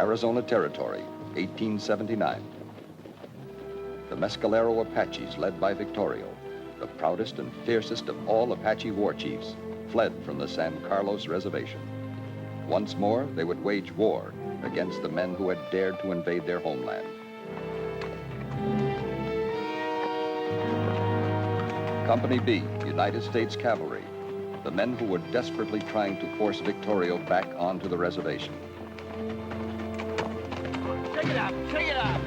Arizona Territory, 1879. The Mescalero Apaches, led by Victorio, the proudest and fiercest of all Apache war chiefs, fled from the San Carlos Reservation. Once more, they would wage war against the men who had dared to invade their homeland. Company B, United States Cavalry, the men who were desperately trying to force Victorio back onto the reservation. Shake it up, shake it up!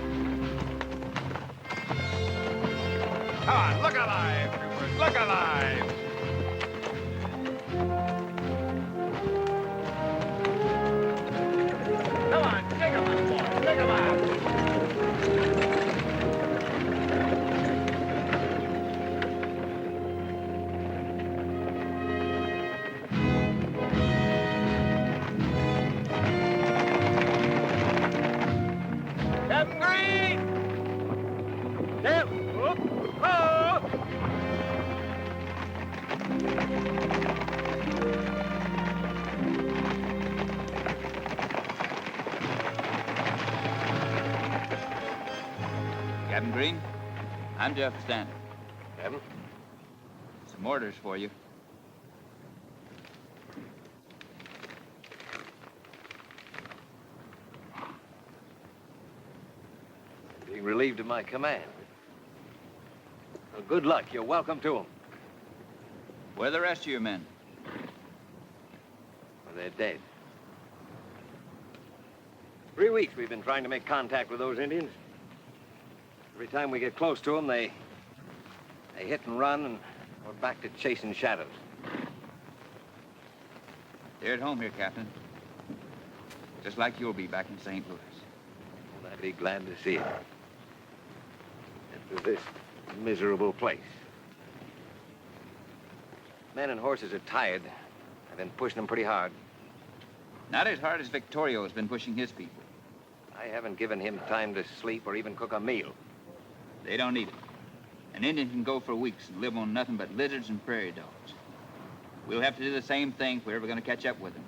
Come on, look alive, troopers, look alive! Come on, shake 'em up, boys, shake 'em up! Captain Green! Down! Whoop! Oh! Captain Green, I'm Jeff Stanton. Captain? Some orders for you. Being relieved of my command. Well, good luck. You're welcome to them. Where are the rest of your men? Well, they're dead. 3 weeks we've been trying to make contact with those Indians. Every time we get close to them, they hit and run, and we're back to chasing shadows. They're at home here, Captain. Just like you'll be back in St. Louis. Well, I'd be glad to see it. After this miserable place. Men and horses are tired. I've been pushing them pretty hard. Not as hard as Victorio has been pushing his people. I haven't given him time to sleep or even cook a meal. They don't need it. An Indian can go for weeks and live on nothing but lizards and prairie dogs. We'll have to do the same thing if we're ever going to catch up with them.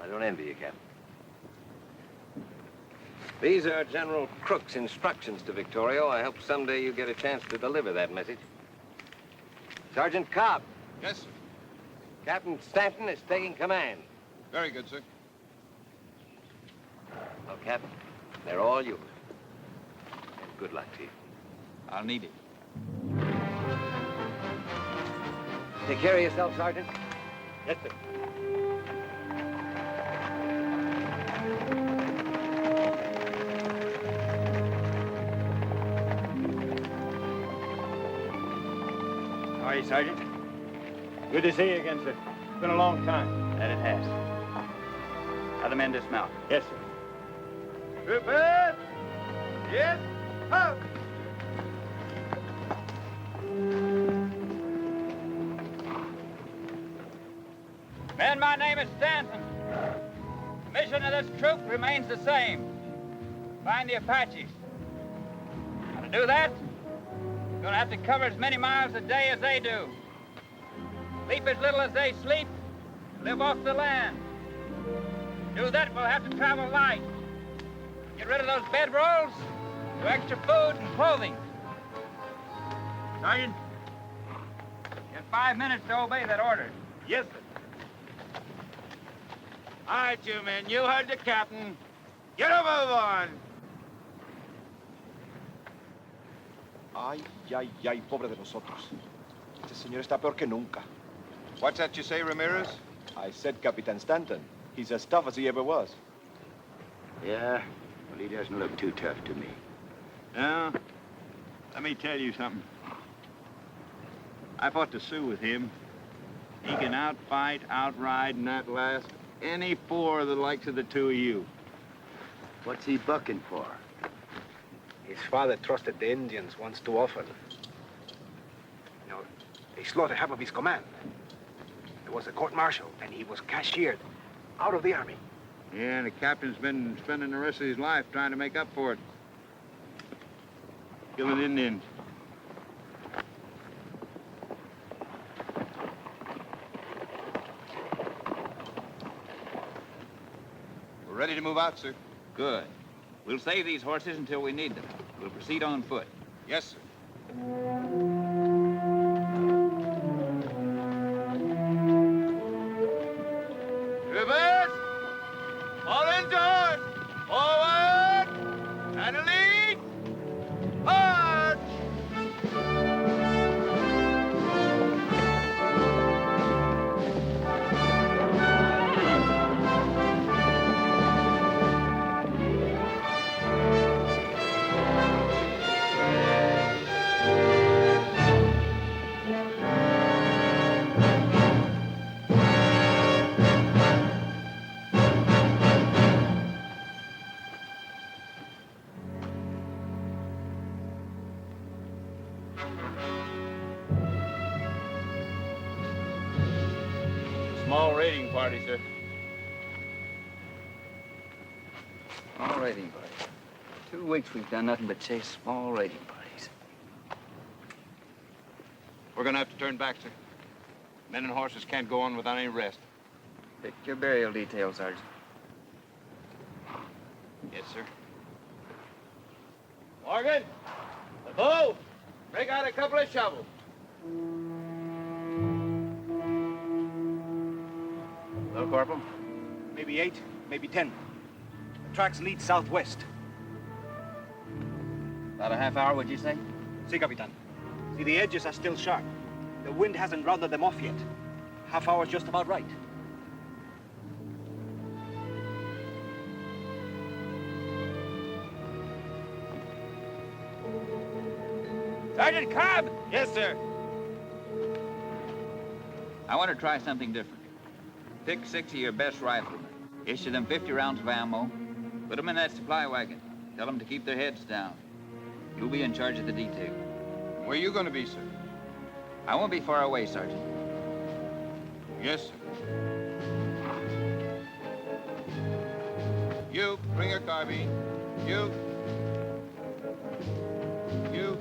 I don't envy you, Captain. These are General Crook's instructions to Victorio. I hope someday you get a chance to deliver that message. Sergeant Cobb. Yes, sir. Captain Stanton is taking command. Very good, sir. Well, Captain, they're all yours. And good luck to you. I'll need it. Take care of yourself, Sergeant. Yes, sir. How are you, Sergeant? Good to see you again, sir. It's been a long time. That it has. How the men dismount? Yes, sir. Prepare! Yes, up! Men, my name is Stanton. The mission of this troop remains the same. Find the Apaches. Now, to do that, you're going to have to cover as many miles a day as they do. Sleep as little as they sleep. Live off the land. To do that, we'll have to travel light. Get rid of those bedrolls. Do extra food and clothing. Sergeant? You have 5 minutes to obey that order. Yes, sir. All right, you men. You heard the captain. Get a move on. Ay, ay, ay, pobre de nosotros. Este señor está peor que nunca. What's that you say, Ramirez? I said Capitan Stanton. He's as tough as he ever was. Yeah? Well, he doesn't look too tough to me. Now, let me tell you something. I fought the Sioux with him. He can outfight, outride, and outlast any four of the likes of the two of you. What's he bucking for? His father trusted the Indians once too often. You know, they slaughtered half of his command. There was a court-martial, and he was cashiered out of the army. Yeah, and the captain's been spending the rest of his life trying to make up for it. Killing Indians. We're ready to move out, sir. Good. We'll save these horses until we need them. We'll proceed on foot. Yes, sir. Reverse! All indoors! Forward! And a lead! March! Small raiding party, sir. Small raiding party. 2 weeks we've done nothing but chase small raiding parties. We're gonna have to turn back, sir. Men and horses can't go on without any rest. Pick your burial details, Sergeant. Yes, sir. Morgan, the bow. Break out a couple of shovels. Well, Corporal? Maybe 8, maybe 10. The tracks lead southwest. About a half hour, would you say? Si, Capitan. See, the edges are still sharp. The wind hasn't rounded them off yet. Half hour's just about right. Sergeant Cobb! Yes, sir. I want to try something different. Pick 6 of your best riflemen. Issue them 50 rounds of ammo. Put them in that supply wagon. Tell them to keep their heads down. You'll be in charge of the detail. Where you going to be, sir? I won't be far away, Sergeant. Yes, sir. You, bring your carbine. You. You.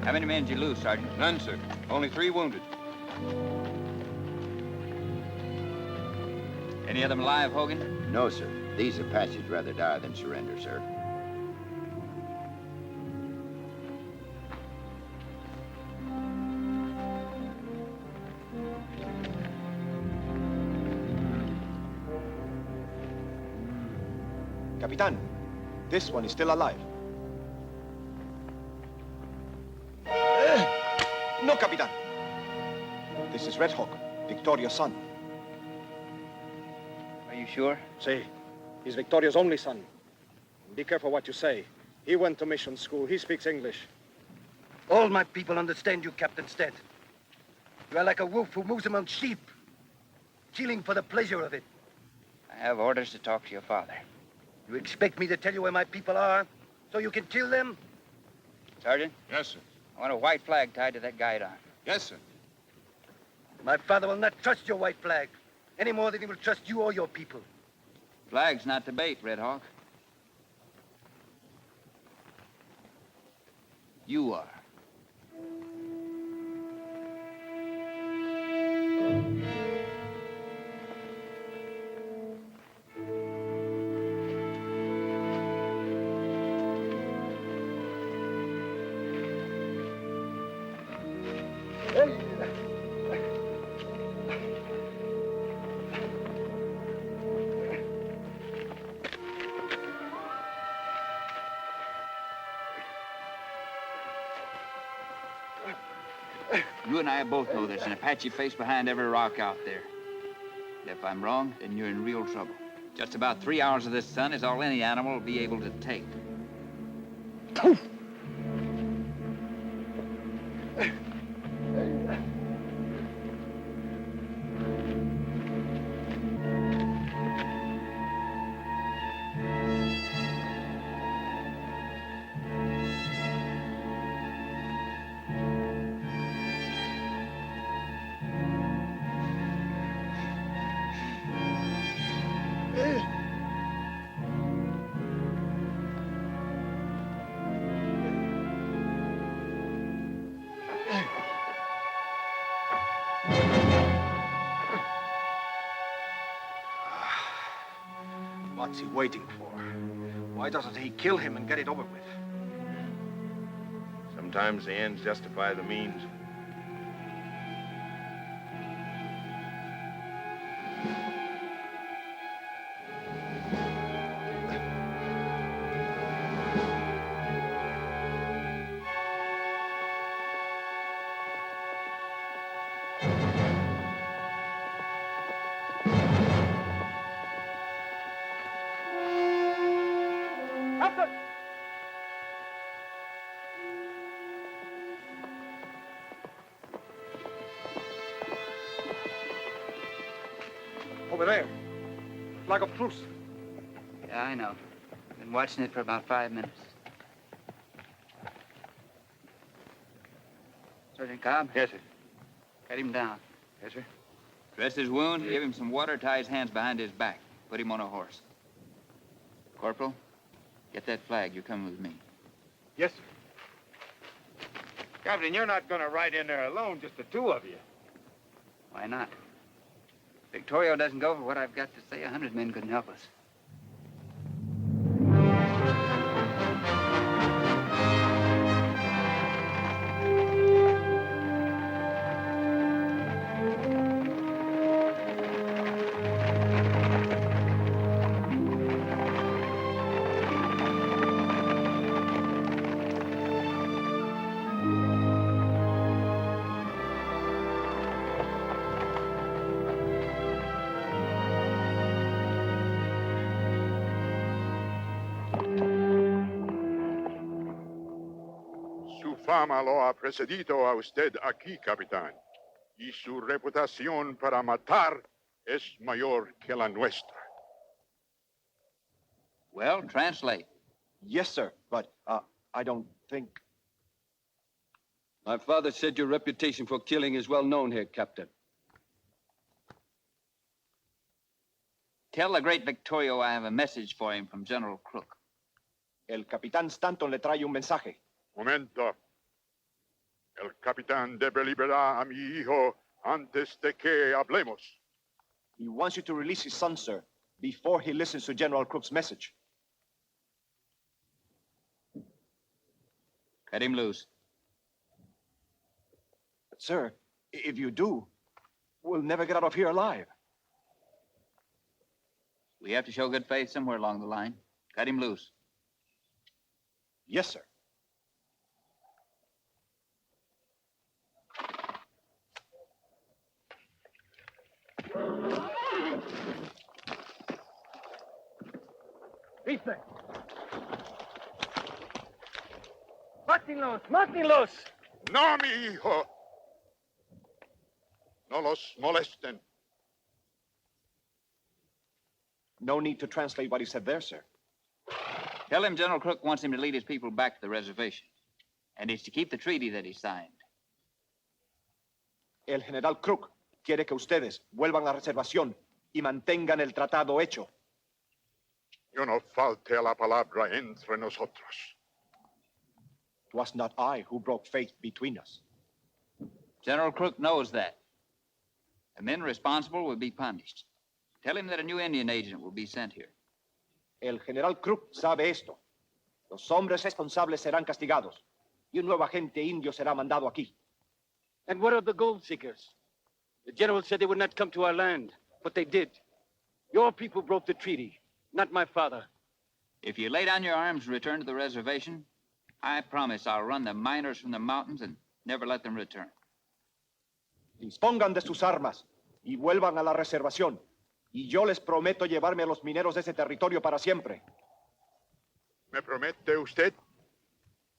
How many men did you lose, Sergeant? None, sir. Only 3 wounded. Any of them alive, Hogan? No, sir. These Apaches rather die than surrender, sir. Capitan, this one is still alive. No, Capitan. This is Red Hawk, Victoria's son. Are you sure? See, he's Victoria's only son. Be careful what you say. He went to mission school. He speaks English. All my people understand you, Captain Stead. You are like a wolf who moves among sheep, killing for the pleasure of it. I have orders to talk to your father. You expect me to tell you where my people are, so you can kill them? Sergeant? Yes, sir. I want a white flag tied to that guidon. Yes, sir. My father will not trust your white flag, any more than he will trust you or your people. Flag's not the bait, Red Hawk. You are. You and I both know there's an Apache face behind every rock out there. If I'm wrong, then you're in real trouble. Just about 3 hours of this sun is all any animal will be able to take. What's he waiting for? Why doesn't he kill him and get it over with? Sometimes the ends justify the means. Over there. Flag of truce. Yeah, I know. Been watching it for about 5 minutes. Sergeant Cobb? Yes, sir. Cut him down. Yes, sir. Dress his wound, give him some water, tie his hands behind his back. Put him on a horse. Corporal, get that flag. You're coming with me. Yes, sir. Captain, you're not going to ride in there alone, just the two of you. Why not? Victorio doesn't go for what I've got to say. 100 men couldn't help us. Su fama lo ha precedido a usted aquí, capitán, y su reputación para matar es mayor que la nuestra. Well, translate. Yes, sir, but I don't think... My father said your reputation for killing is well known here, Captain. Tell the great Victorio I have a message for him from General Crook. El Capitán Stanton le trae un mensaje. Momento. El capitán debe liberar a mi hijo antes de que hablemos. He wants you to release his son, sir, before he listens to General Crook's message. Cut him loose. But, sir, if you do, we'll never get out of here alive. We have to show good faith somewhere along the line. Cut him loose. Yes, sir. Viste. Mátenlos, mátenlos. No, mi hijo. No los molesten. No need to translate what he said there, sir. Tell him General Crook wants him to lead his people back to the reservation. And it's to keep the treaty that he signed. El general Crook quiere que ustedes vuelvan a la reservación y mantengan el tratado hecho. Yo no falte a la palabra entre nosotros. It was not I who broke faith between us. General Crook knows that. The men responsible will be punished. Tell him that a new Indian agent will be sent here. El general Crook sabe esto. Los hombres responsables serán castigados y un nuevo agente indio será mandado aquí. And what of the gold seekers? The general said they would not come to our land, but they did. Your people broke the treaty, not my father. If you lay down your arms and return to the reservation, I promise I'll run the miners from the mountains and never let them return. Dispongan de sus armas y vuelvan a la reservación. Y yo les prometo llevarme a los mineros de ese territorio para siempre. ¿Me promete usted?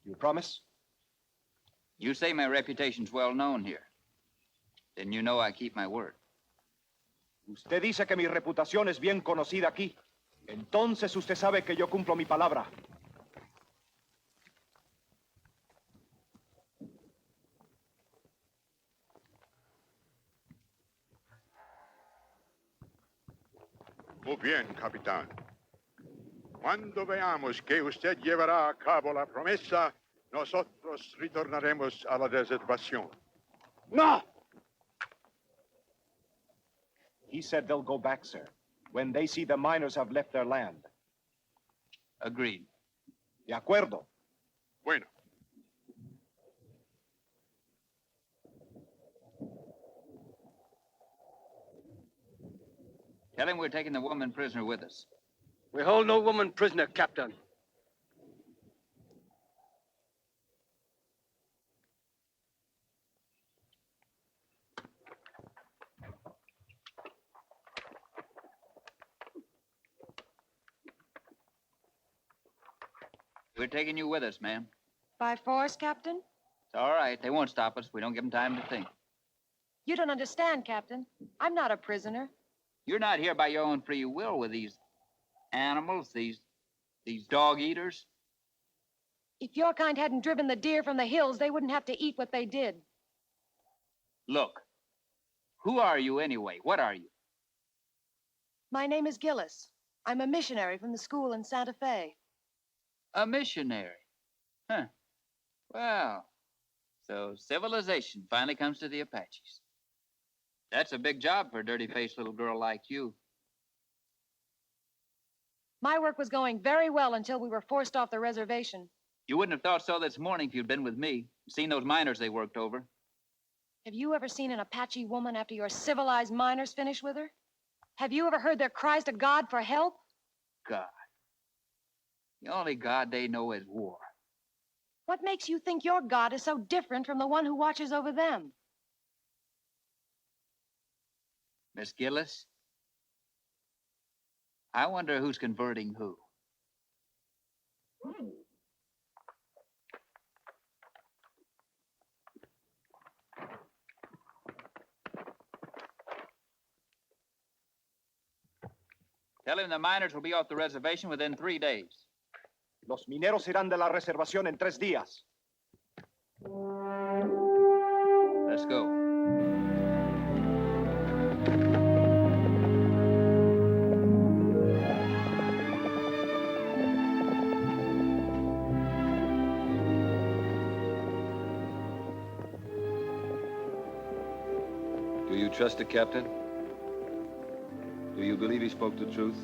You promise? You say my reputation's well known here. Then you know I keep my word. Usted dice que mi reputación es bien conocida aquí. Entonces usted sabe que yo cumplo mi palabra. Muy bien, capitán. Cuando veamos que usted llevará a cabo la promesa, nosotros retornaremos a la reservación. No! He said they'll go back, sir, when they see the miners have left their land. Agreed. De acuerdo. Bueno. Tell him we're taking the woman prisoner with us. We hold no woman prisoner, Captain. We're taking you with us, ma'am. By force, Captain? It's all right. They won't stop us. We don't give them time to think. You don't understand, Captain. I'm not a prisoner. You're not here by your own free will with these animals, these dog eaters. If your kind hadn't driven the deer from the hills, they wouldn't have to eat what they did. Look, who are you anyway? What are you? My name is Gillis. I'm a missionary from the school in Santa Fe. A missionary? Huh. Well, so civilization finally comes to the Apaches. That's a big job for a dirty-faced little girl like you. My work was going very well until we were forced off the reservation. You wouldn't have thought so this morning if you'd been with me, seen those miners they worked over. Have you ever seen an Apache woman after your civilized miners finish with her? Have you ever heard their cries to God for help? God. The only God they know is war. What makes you think your God is so different from the one who watches over them? Miss Gillis, I wonder who's converting who. Tell him the miners will be off the reservation within 3 days. Los mineros irán de la reservación en 3 días. Let's go. Do you trust the captain? Do you believe he spoke the truth?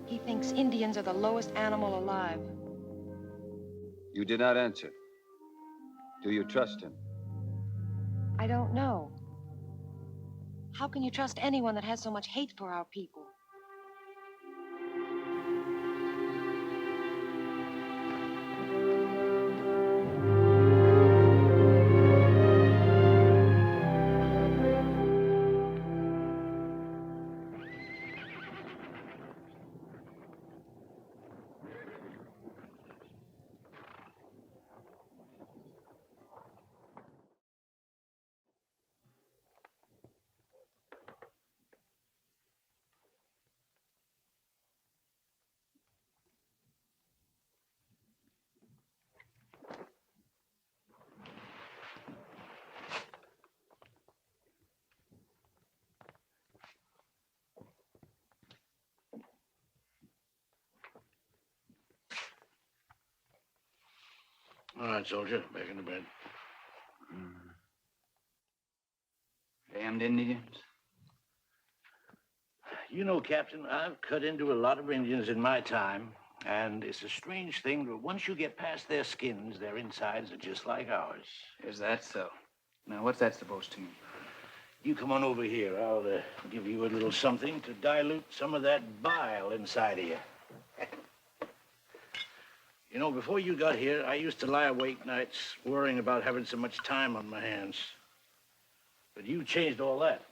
He thinks Indians are the lowest animal alive. You did not answer. Do you trust him? I don't know. How can you trust anyone that has so much hate for our people? All right, soldier. Back into bed. Damned Indians. You know, Captain, I've cut into a lot of Indians in my time, and it's a strange thing, but once you get past their skins, their insides are just like ours. Is that so? Now, what's that supposed to mean? You come on over here. I'll give you a little something to dilute some of that bile inside of you. You know, before you got here, I used to lie awake nights worrying about having so much time on my hands. But you changed all that.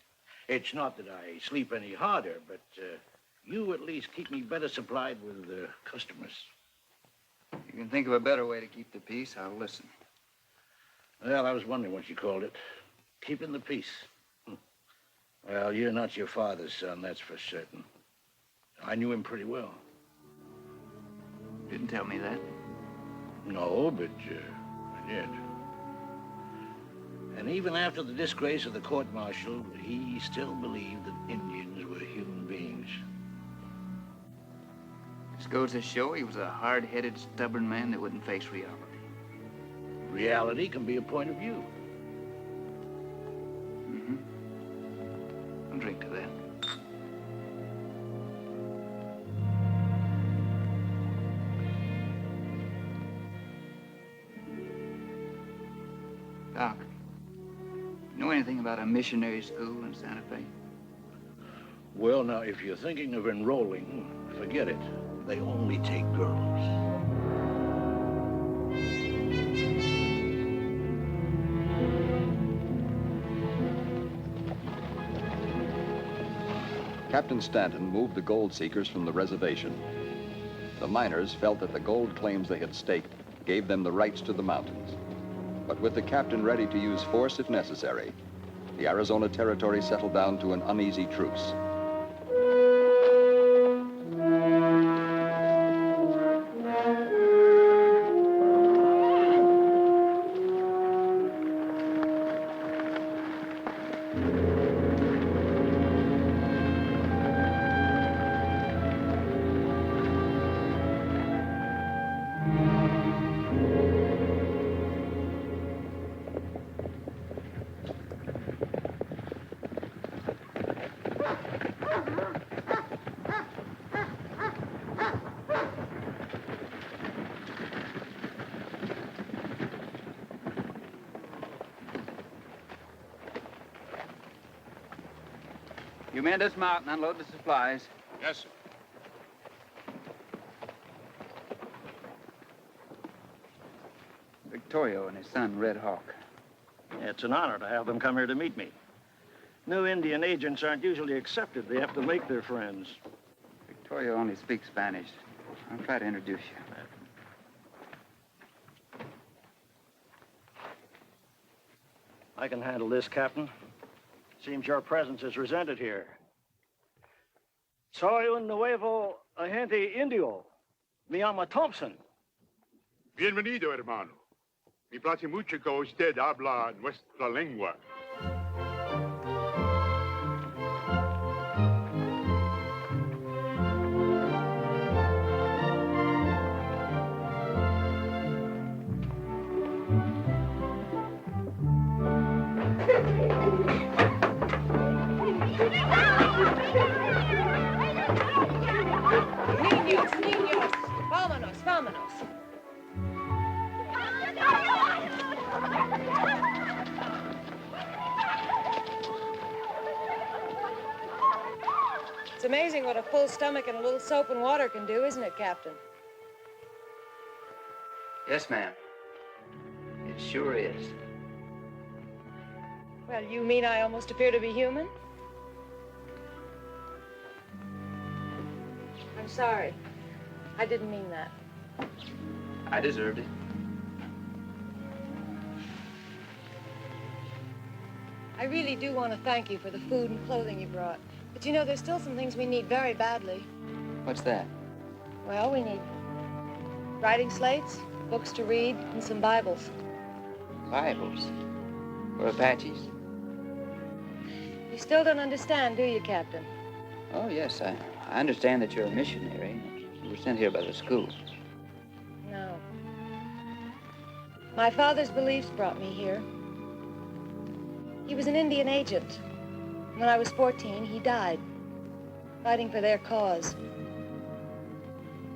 It's not that I sleep any harder, but you at least keep me better supplied with customers. You can think of a better way to keep the peace, I'll listen. Well, I was wondering what you called it. Keeping the peace. Well, you're not your father's son, that's for certain. I knew him pretty well. Didn't tell me that. No, but I did. And even after the disgrace of the court-martial, he still believed that Indians were human beings. This goes to show he was a hard-headed, stubborn man that wouldn't face reality. Reality can be a point of view. Mm-hmm. I'll drink to that. Doc, you know anything about a missionary school in Santa Fe? Well, now, if you're thinking of enrolling, forget it. They only take girls. Captain Stanton moved the gold seekers from the reservation. The miners felt that the gold claims they had staked gave them the rights to the mountains. But with the captain ready to use force if necessary, the Arizona Territory settled down to an uneasy truce. You men dismount and unload the supplies. Yes, sir. Victorio and his son, Red Hawk. It's an honor to have them come here to meet me. New Indian agents aren't usually accepted. They have to make their friends. Victorio only speaks Spanish. I'll try to introduce you. I can handle this, Captain. Seems your presence is resented here. Soy un nuevo agente indio. Me llamo Thompson. Bienvenido, hermano. Me place mucho que usted habla nuestra lengua. Niños, niños, vámonos, vámonos. It's amazing what a full stomach and a little soap and water can do, isn't it, Captain? Yes, ma'am. It sure is. Well, you mean I almost appear to be human? I'm sorry. I didn't mean that. I deserved it. I really do want to thank you for the food and clothing you brought. But you know, there's still some things we need very badly. What's that? Well, we need writing slates, books to read, and some Bibles. Bibles? For Apaches? You still don't understand, do you, Captain? Oh, yes, I understand that you're a missionary. You were sent here by the school. No. My father's beliefs brought me here. He was an Indian agent. When I was 14, he died, fighting for their cause.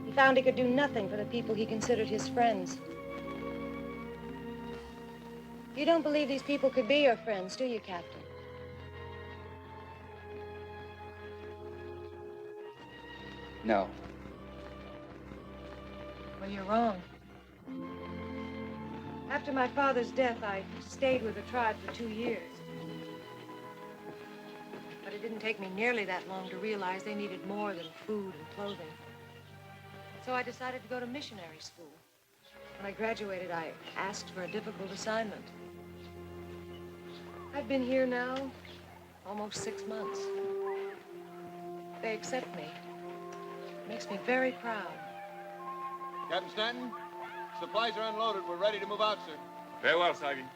He found he could do nothing for the people he considered his friends. You don't believe these people could be your friends, do you, Captain? No. Well, you're wrong. After my father's death, I stayed with the tribe for 2 years. But it didn't take me nearly that long to realize they needed more than food and clothing. So I decided to go to missionary school. When I graduated, I asked for a difficult assignment. I've been here now almost 6 months. They accept me. It makes me very proud. Captain Stanton, supplies are unloaded. We're ready to move out, sir. Very well, Sergeant.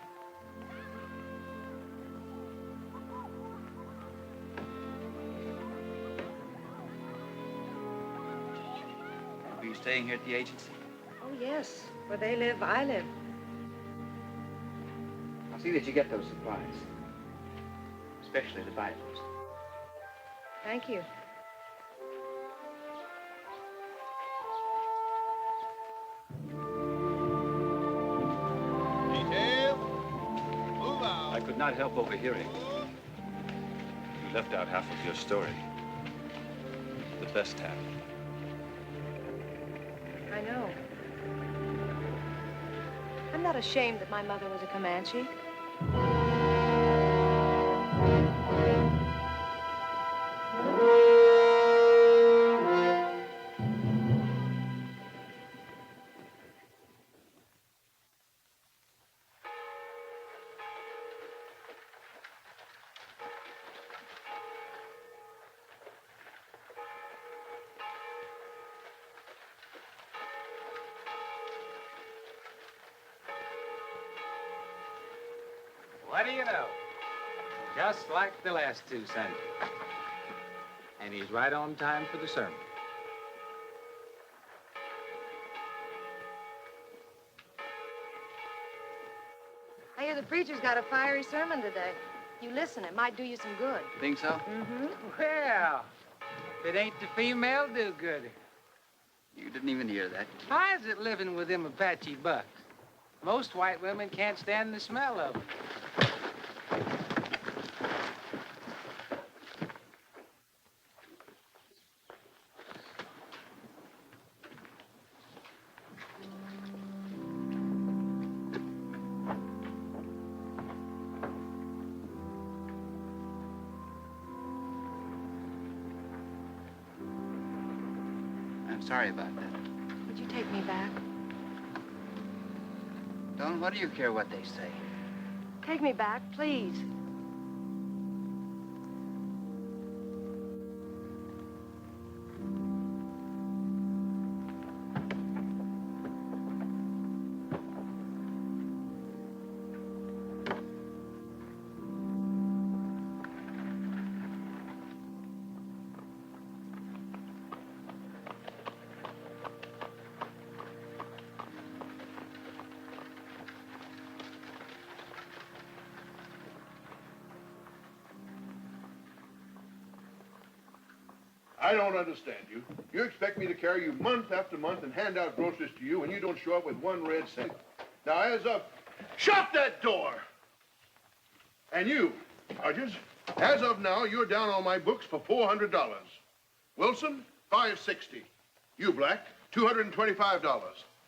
Are you staying here at the agency? Oh, yes. Where they live, I live. I'll see that you get those supplies. Especially the Bibles. Thank you. Detail. Move out. I could not help overhearing. You left out half of your story. The best half. I know. I'm not ashamed that my mother was a Comanche. What do you know? Just like the last two Sundays. And he's right on time for the sermon. I hear the preacher's got a fiery sermon today. You listen, it might do you some good. Think so? Mm-hmm. Well, if it ain't the female do-gooder. You didn't even hear that. How's it living with them Apache bucks? Most white women can't stand the smell of them. I'm sorry about that. Would you take me back? Don, what do you care what they say? Take me back, please. I don't understand you. You expect me to carry you month after month and hand out groceries to you, and you don't show up with 1 red cent. Now, as of... Shut that door! And you, Hodges, as of now, you're down on my books for $400. Wilson, $560. You, Black, $225.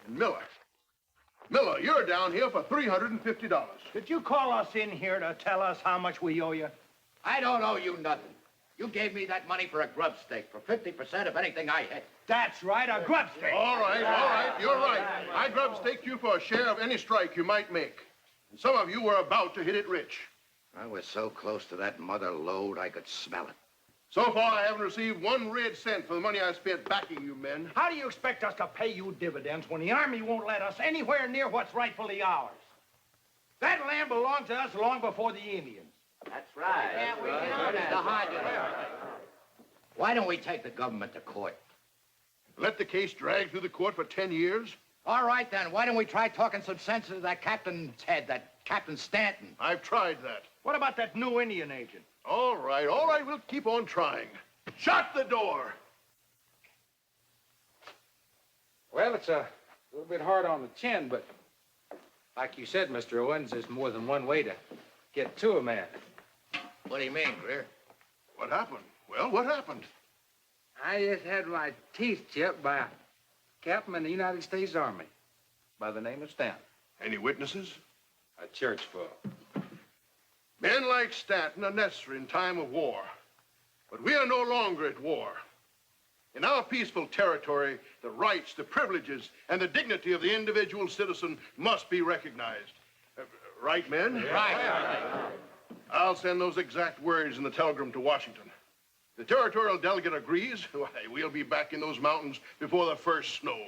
And Miller, you're down here for $350. Did you call us in here to tell us how much we owe you? I don't owe you nothing. You gave me that money for a grub stake, for 50% of anything I had. That's right, a grub stake. All right, you're right. I grub staked you for a share of any strike you might make. And some of you were about to hit it rich. I was so close to that mother lode, I could smell it. So far, I haven't received 1 red cent for the money I spent backing you men. How do you expect us to pay you dividends when the Army won't let us anywhere near what's rightfully ours? That land belonged to us long before the Indians. That's right. Why don't we take the government to court? Let the case drag through the court for 10 years? All right, then. Why don't we try talking some sense into that captain's head, that Captain Stanton? I've tried that. What about that new Indian agent? All right, we'll keep on trying. Shut the door! Well, it's a little bit hard on the chin, but like you said, Mr. Owens, there's more than one way to get to a man. What do you mean, Greer? What happened? Well, what happened? I just had my teeth chipped by a captain in the United States Army by the name of Stanton. Any witnesses? A church full. Men like Stanton are necessary in time of war. But we are no longer at war. In our peaceful territory, the rights, the privileges, and the dignity of the individual citizen must be recognized. Right, men? Right. I'll send those exact words in the telegram to Washington. The territorial delegate agrees. Why, we'll be back in those mountains before the first snow.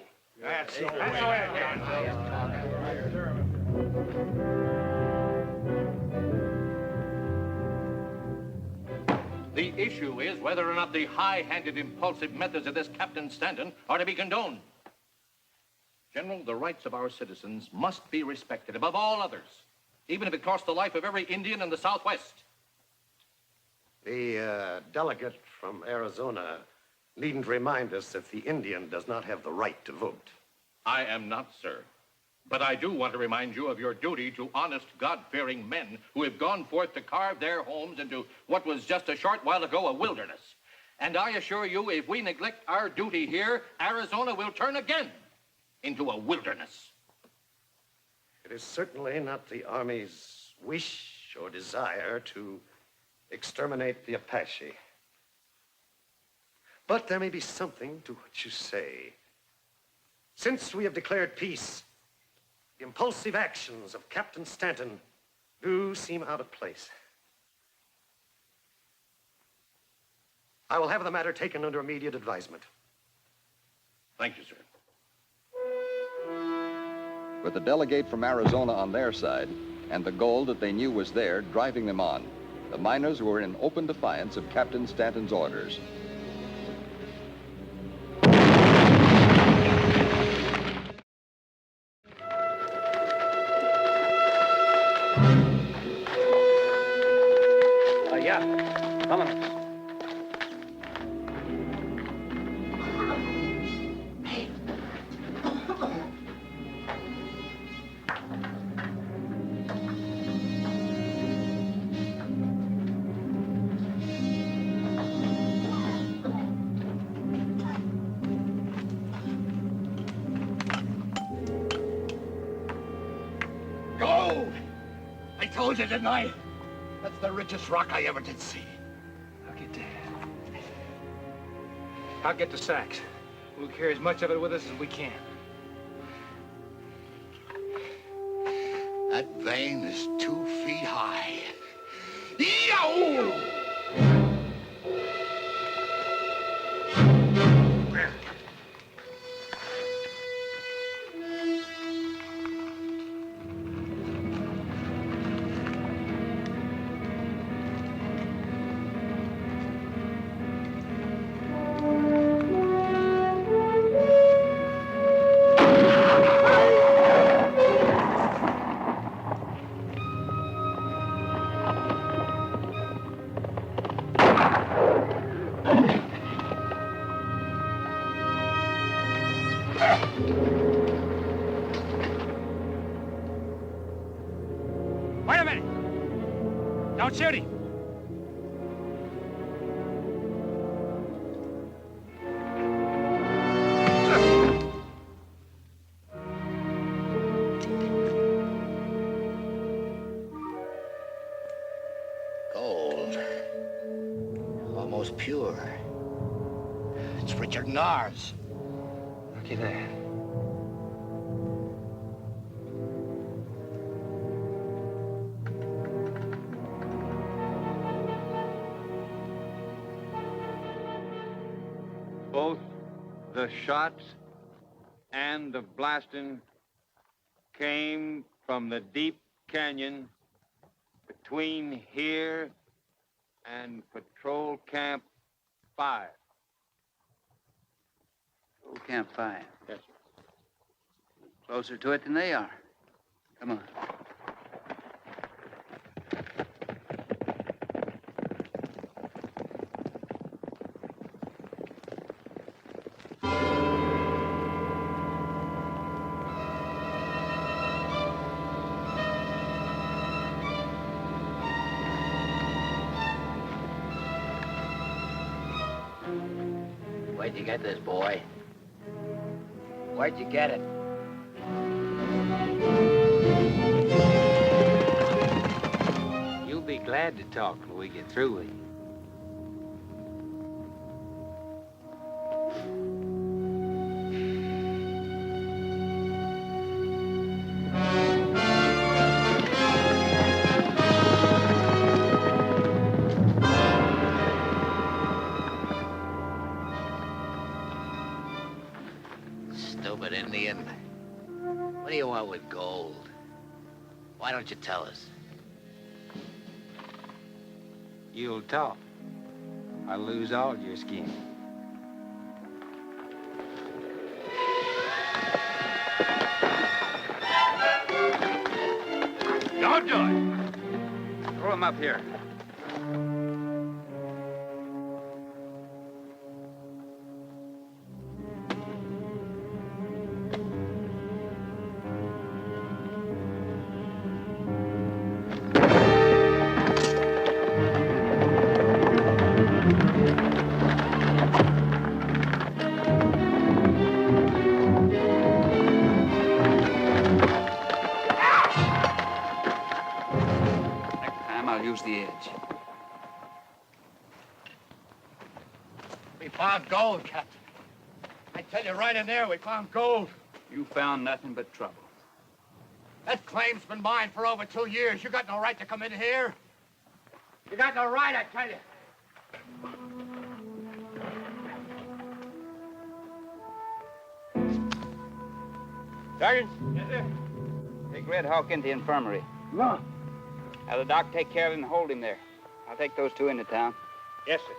That's the way. The issue is whether or not the high-handed, impulsive methods of this Captain Stanton are to be condoned. General, the rights of our citizens must be respected above all others, even if it costs the life of every Indian in the Southwest. The delegate from Arizona needn't remind us that the Indian does not have the right to vote. I am not, sir. But I do want to remind you of your duty to honest, God-fearing men who have gone forth to carve their homes into what was just a short while ago a wilderness. And I assure you, if we neglect our duty here, Arizona will turn again into a wilderness. It is certainly not the Army's wish or desire to exterminate the Apache. But there may be something to what you say. Since we have declared peace, the impulsive actions of Captain Stanton do seem out of place. I will have the matter taken under immediate advisement. Thank you, sir. With the delegate from Arizona on their side and the gold that they knew was there driving them on, the miners were in open defiance of Captain Stanton's orders. Vámonos. Gold! I told you, didn't I? That's the richest rock I ever did see. I'll get the sacks. We'll carry as much of it with us as we can. That vein is 2 feet high. Yow! Wait a minute! Don't shoot him! Gold. Almost pure. It's richer than ours. Looky there. Both the shots and the blasting came from the deep canyon between here and Patrol Camp 5. Patrol Camp 5. Yes, Closer to it than they are. Come on. Where'd you get this, boy? Where'd you get it? You'll be glad to talk when we get through with you. Stupid Indian. What do you want with gold? Why don't you tell us? You'll talk. I'll lose all your skin. Don't do it. Throw him up here. I'll use the edge. We found gold, Captain. I tell you, right in there, we found gold. You found nothing but trouble. That claim's been mine for over 2 years. You got no right to come in here. You got no right, I tell you. Sergeant? Yes, sir. Take Red Hawk into the infirmary. No. Have the doc take care of him and hold him there. I'll take those two into town. Yes, sir.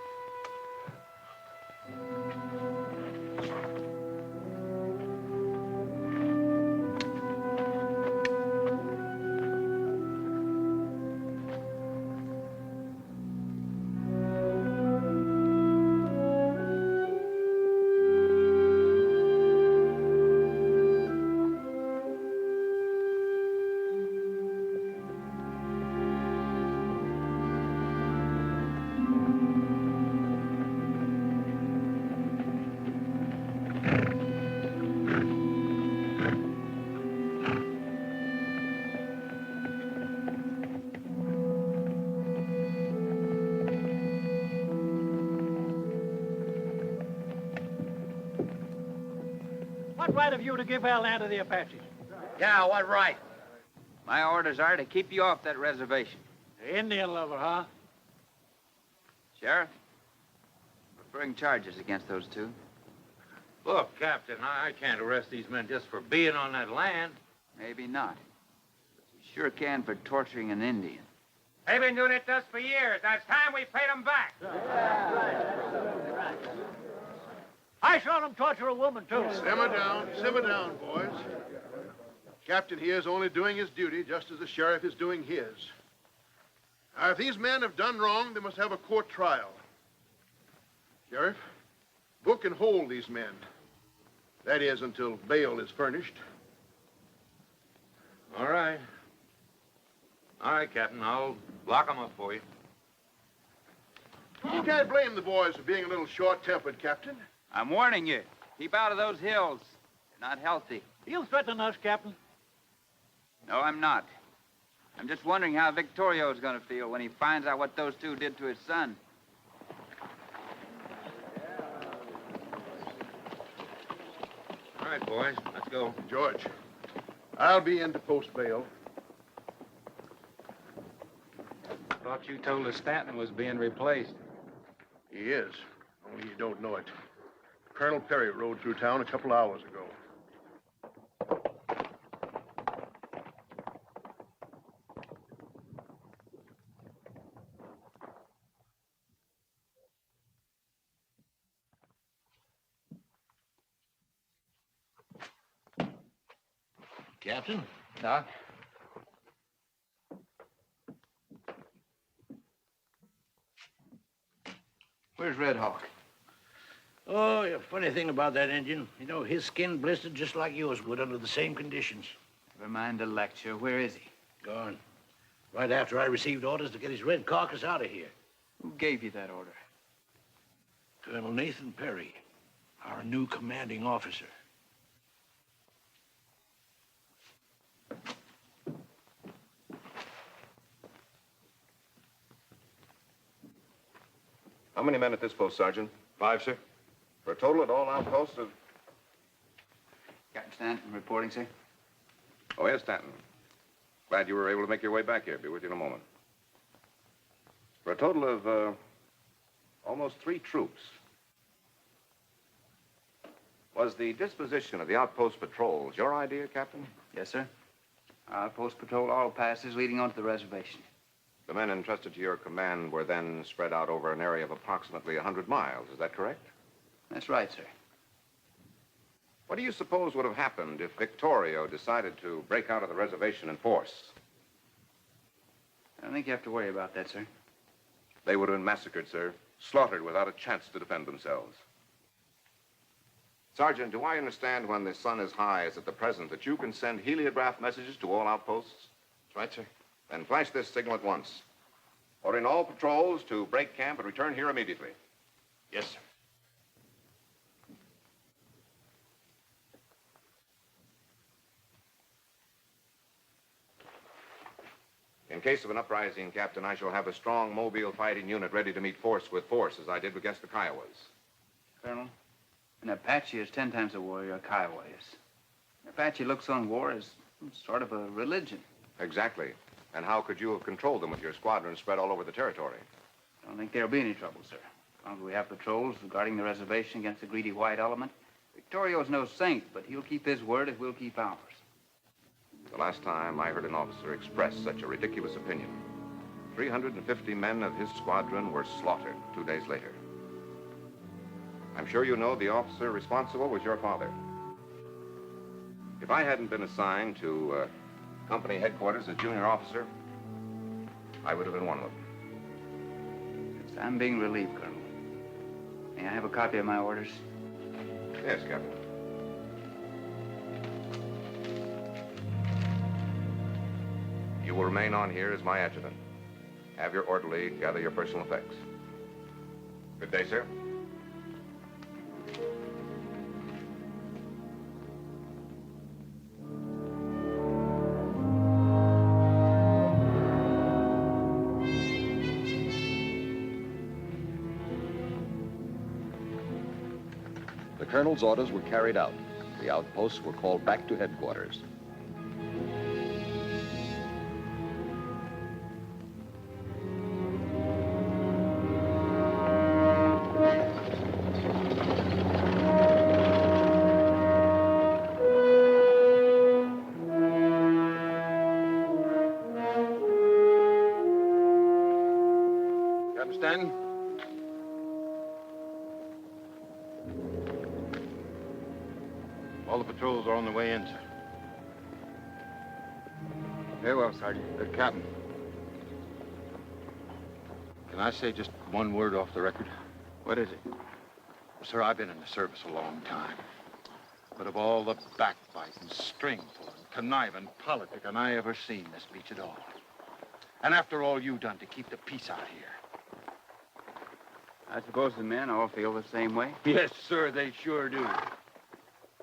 What right have you to give our land to the Apaches? Yeah, what right? My orders are to keep you off that reservation. The Indian lover, huh? Sheriff, we're bring charges against those two. Look, Captain, I can't arrest these men just for being on that land. Maybe not. But you sure can for torturing an Indian. They've been doing it to us for years. Now it's time we paid them back. I saw them torture a woman, too. Simmer down, boys. Captain here is only doing his duty, just as the sheriff is doing his. Now, if these men have done wrong, they must have a court trial. Sheriff, book and hold these men. That is, until bail is furnished. All right. All right, Captain, I'll lock them up for you. You can't blame the boys for being a little short-tempered, Captain. I'm warning you. Keep out of those hills. They're not healthy. You threaten us, Captain? No, I'm not. I'm just wondering how Victorio's going to feel when he finds out what those two did to his son. All right, boys, let's go. George, I'll be in to post bail. Thought you told us Stanton was being replaced. He is, only you don't know it. Colonel Perry rode through town a couple hours ago. Captain. Doc? Where's Red Hawk? Oh, a funny thing about that Indian. You know, his skin blistered just like yours would under the same conditions. Never mind the lecture. Where is he? Gone. Right after I received orders to get his red carcass out of here. Who gave you that order? Colonel Nathan Perry, our new commanding officer. How many men at this post, Sergeant? 5, sir. For a total at all outposts of... Captain Stanton reporting, sir. Oh, yes, Stanton. Glad you were able to make your way back here. Be with you in a moment. For a total of, almost 3 troops. Was the disposition of the outpost patrols your idea, Captain? Yes, sir. Our outpost patrol all passes leading onto the reservation. The men entrusted to your command were then spread out over an area of approximately 100 miles. Is that correct? That's right, sir. What do you suppose would have happened if Victorio decided to break out of the reservation in force? I don't think you have to worry about that, sir. They would have been massacred, sir. Slaughtered without a chance to defend themselves. Sergeant, do I understand when the sun is high, as at the present, that you can send heliograph messages to all outposts? That's right, sir. Then flash this signal at once. Ordering all patrols to break camp and return here immediately. Yes, sir. In case of an uprising, Captain, I shall have a strong mobile fighting unit ready to meet force with force, as I did against the Kiowas. Colonel, an Apache is 10 times a warrior a Kiowa is. An Apache looks on war as sort of a religion. Exactly. And how could you have controlled them with your squadron spread all over the territory? I don't think there'll be any trouble, sir. As long as we have patrols guarding the reservation against the greedy white element. Victorio's no saint, but he'll keep his word if we'll keep ours. The last time I heard an officer express such a ridiculous opinion, 350 men of his squadron were slaughtered 2 days later. I'm sure you know the officer responsible was your father. If I hadn't been assigned to company headquarters as junior officer, I would have been one of them. Yes, I'm being relieved, Colonel. May I have a copy of my orders? Yes, Captain. You will remain on here as my adjutant. Have your orderly gather your personal effects. Good day, sir. The colonel's orders were carried out. The outposts were called back to headquarters. Captain Stanton? All the patrols are on the way in, sir. Very well, Sergeant. Captain. Can I say just one word off the record? What is it? Sir, I've been in the service a long time. But of all the backbiting, stringful, and conniving politicking I ever seen, this beats it all. And after all you've done to keep the peace out here. I suppose the men all feel the same way? Yes, sir, they sure do.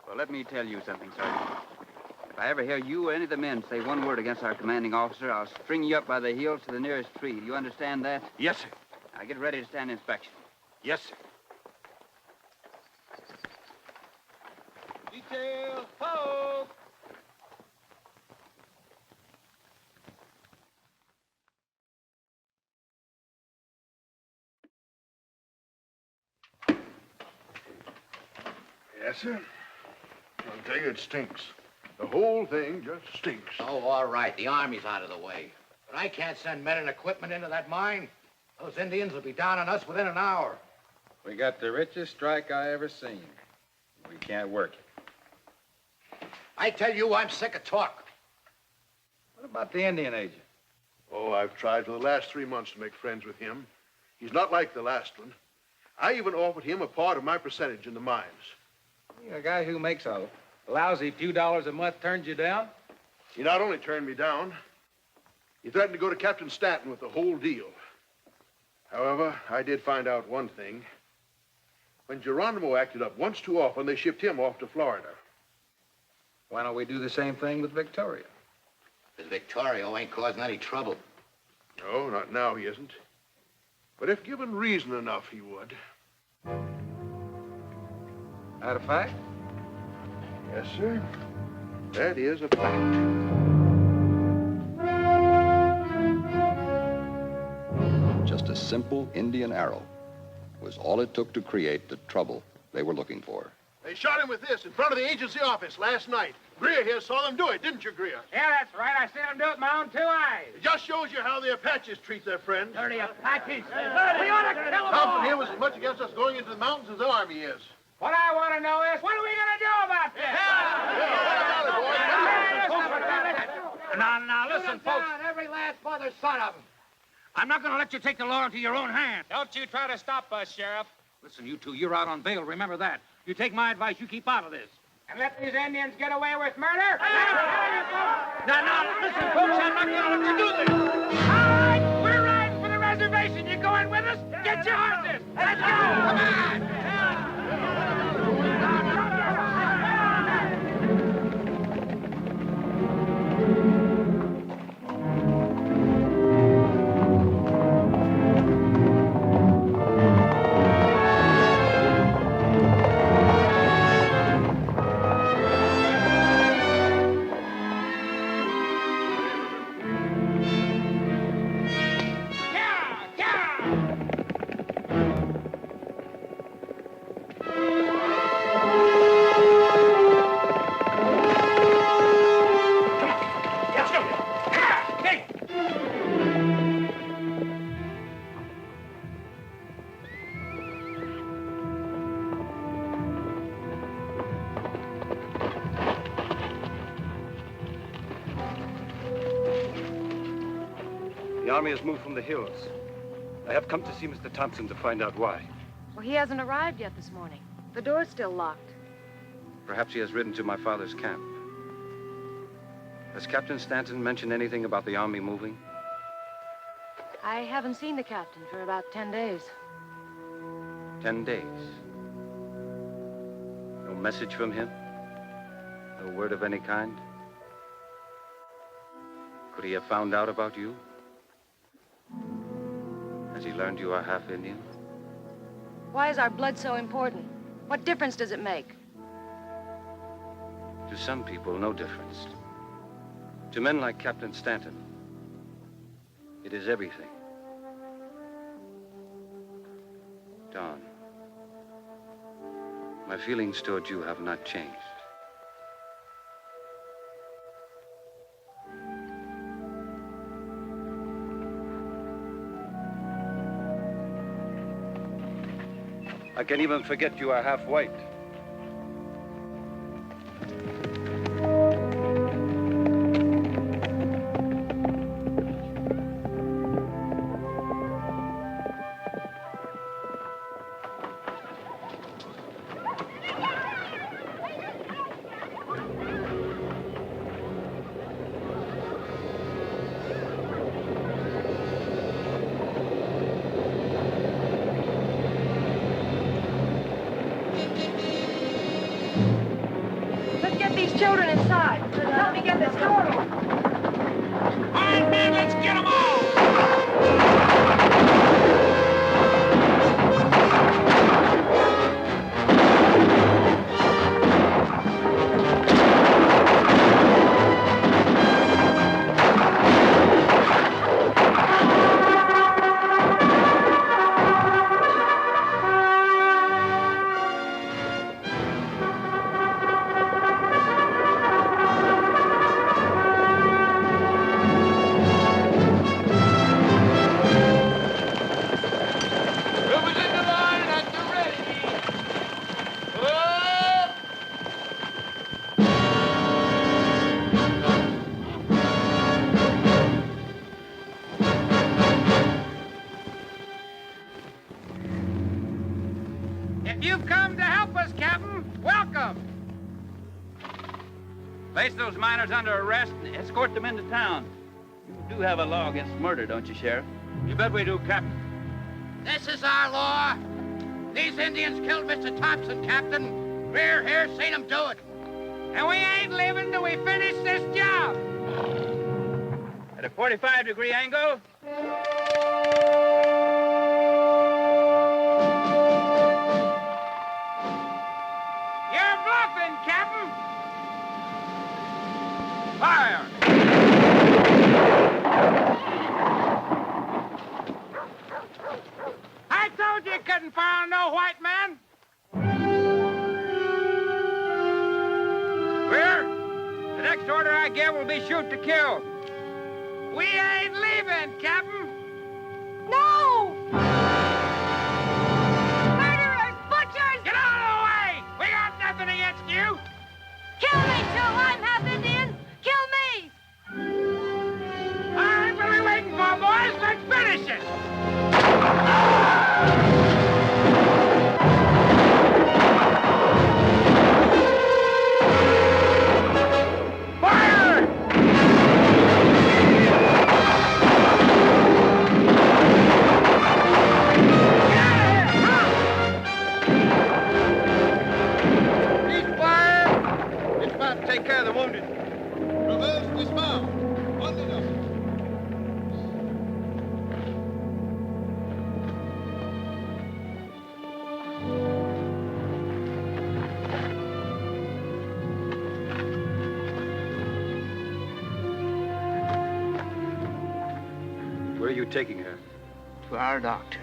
Well, let me tell you something, Sergeant. If I ever hear you or any of the men say one word against our commanding officer, I'll string you up by the heels to the nearest tree. Do you understand that? Yes, sir. Now get ready to stand inspection. Yes, sir. Detail, ho! Yes, sir. I'll tell you, it stinks. The whole thing just stinks. Oh, all right. The Army's out of the way. But I can't send men and equipment into that mine. Those Indians will be down on us within an hour. We got the richest strike I ever seen. We can't work it. I tell you, I'm sick of talk. What about the Indian agent? Oh, I've tried for the last 3 months to make friends with him. He's not like the last one. I even offered him a part of my percentage in the mines. A guy who makes a lousy few dollars a month turns you down? He not only turned me down, he threatened to go to Captain Stanton with the whole deal. However, I did find out one thing. When Geronimo acted up once too often, they shipped him off to Florida. Why don't we do the same thing with Victoria? Because Victorio ain't causing any trouble. No, not now he isn't. But if given reason enough, he would. That a fact? Yes, sir. That is a fact. Just a simple Indian arrow was all it took to create the trouble they were looking for. They shot him with this in front of the agency office last night. Greer here saw them do it, didn't you, Greer? Yeah, that's right. I seen him do it with my own 2 eyes. It just shows you how the Apaches treat their friends. Dirty Apaches. We ought to kill them all. Thompson here was as much against us going into the mountains as the Army is. What I want to know is, what are we going to do about this? Now, listen, folks. Every last mother's son of them. I'm not going to let you take the law into your own hands. Don't you try to stop us, Sheriff. Listen, you two, you're out on bail. Remember that. You take my advice, you keep out of this. And let these Indians get away with murder? Now, listen, folks, I'm not going to let you do this. All right, we're riding for the reservation. You going with us? Get your horses. Let's go. Come on. The army has moved from the hills. I have come to see Mr. Thompson to find out why. Well, he hasn't arrived yet this morning. The door's still locked. Perhaps he has ridden to my father's camp. Has Captain Stanton mentioned anything about the army moving? I haven't seen the captain for about 10 days. 10 days. No message from him? No word of any kind? Could he have found out about you? Has he learned you are half Indian? Why is our blood so important? What difference does it make? To some people, no difference. To men like Captain Stanton, it is everything. Don, my feelings toward you have not changed. I can even forget you are half white. You've come to help us, Captain. Welcome. Place those miners under arrest and escort them into town. You do have a law against murder, don't you, Sheriff? You bet we do, Captain. This is our law. These Indians killed Mr. Thompson, Captain. We're here seen them do it. And we ain't leaving till we finish this job. At a 45-degree angle. You're bluffing, Captain. Fire. I told you couldn't fire on no white man. Clear? The next order I give will be shoot to kill. We ain't leaving, Captain. No! Murderers! Butchers! Get out of the way! We got nothing against you. Kill me, too! I'm half Indian! Kill me! All right, what are we waiting for, boys? Let's finish it! Fire! Ceasefire! Dismount to take care of the wounded. Reverse dismount. On the double. Where are you taking her? To our doctor.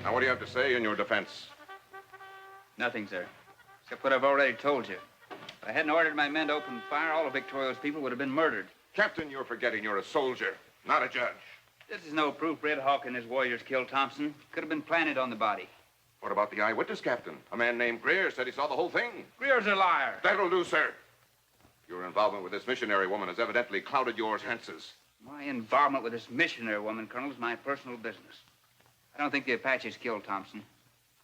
Now, what do you have to say in your defense? Nothing, sir. Except what I've already told you. If I hadn't ordered my men to open fire, all of Victoria's people would have been murdered. Captain, you're forgetting you're a soldier, not a judge. This is no proof Red Hawk and his warriors killed Thompson. Could have been planted on the body. What about the eyewitness, Captain? A man named Greer said he saw the whole thing. Greer's a liar. That'll do, sir. Your involvement with this missionary woman has evidently clouded your chances. My involvement with this missionary woman, Colonel, is my personal business. I don't think the Apaches killed Thompson.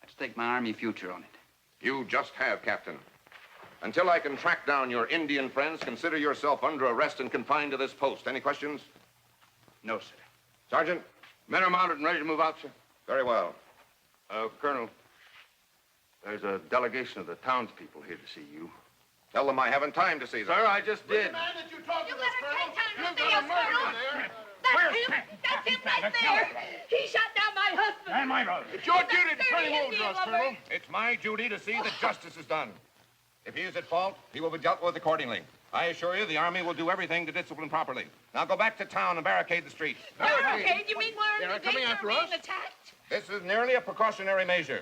I'd stake my Army future on it. You just have, Captain. Until I can track down your Indian friends, consider yourself under arrest and confined to this post. Any questions? No, sir. Sergeant? Men are mounted and ready to move out, sir. Very well. Colonel, there's a delegation of the townspeople here to see you. Tell them I haven't time to see them. Sir, I just did. The man that you talked to, Colonel. You've got a murderer there. That's him right there! He shot down my husband! And my brother. It's your duty to turn him over to us, Colonel. It's my duty to see that justice is done. If he is at fault, he will be dealt with accordingly. I assure you, the Army will do everything to discipline properly. Now go back to town and barricade the street. Barricade? You mean we're They're in coming danger after of us? being attacked? This is merely a precautionary measure.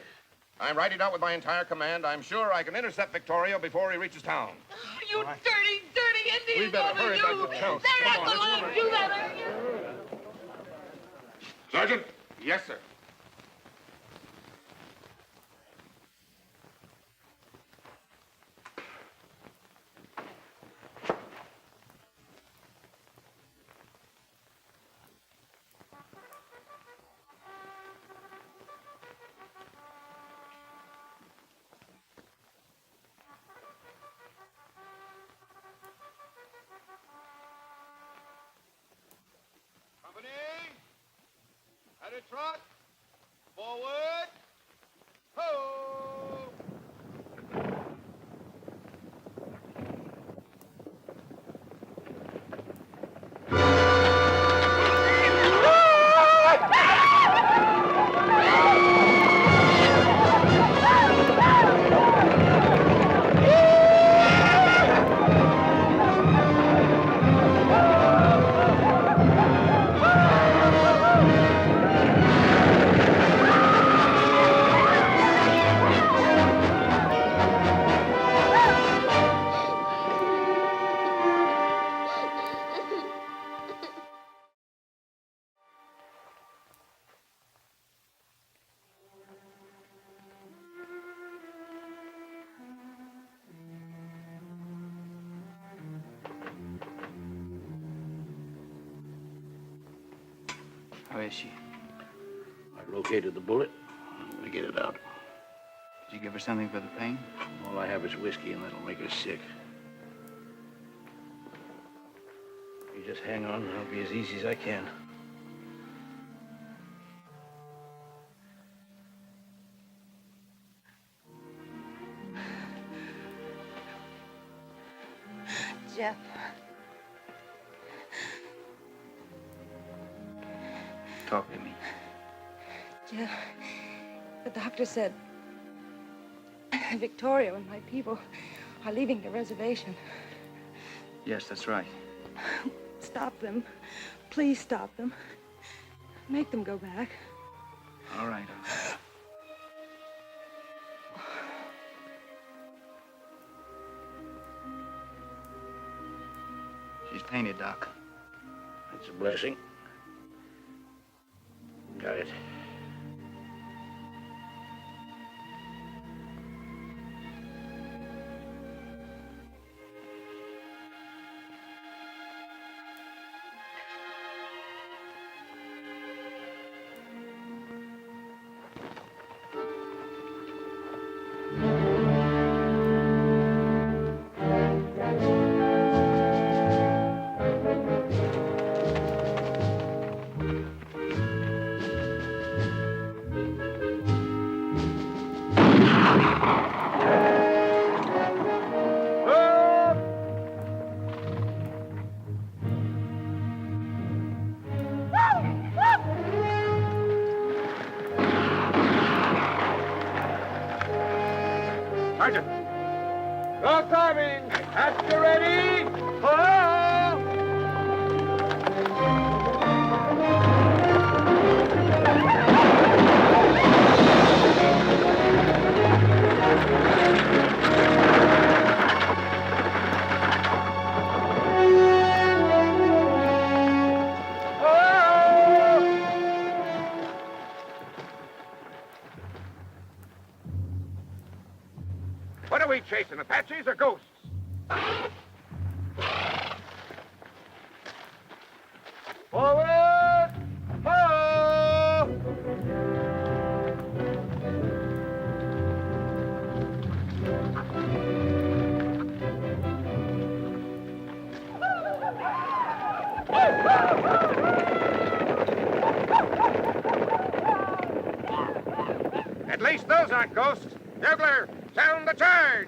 I'm writing out with my entire command. I'm sure I can intercept Victoria before he reaches town. Oh, you dirty, dirty Indian We better woman, hurry you! back to town. They're Come not on, going let's to do that, are you? Sergeant? Yes, sir. Company, at a trot, forward, ho! How is she? I located the bullet. I'm gonna get it out. Did you give her something for the pain? All I have is whiskey, and that'll make her sick. You just hang on, and I'll be as easy as I can. Jeff. Talk to me. Jeff, the doctor said Victoria and my people are leaving the reservation. Yes, that's right. Stop them. Please stop them. Make them go back. All right. She's painted, Doc. That's a blessing. Got it. Sergeant! Go climbing! After ready! Ho! What are we chasing, Apaches or ghosts? Forward! Ho! At least those aren't ghosts. Bugler, sound the charge!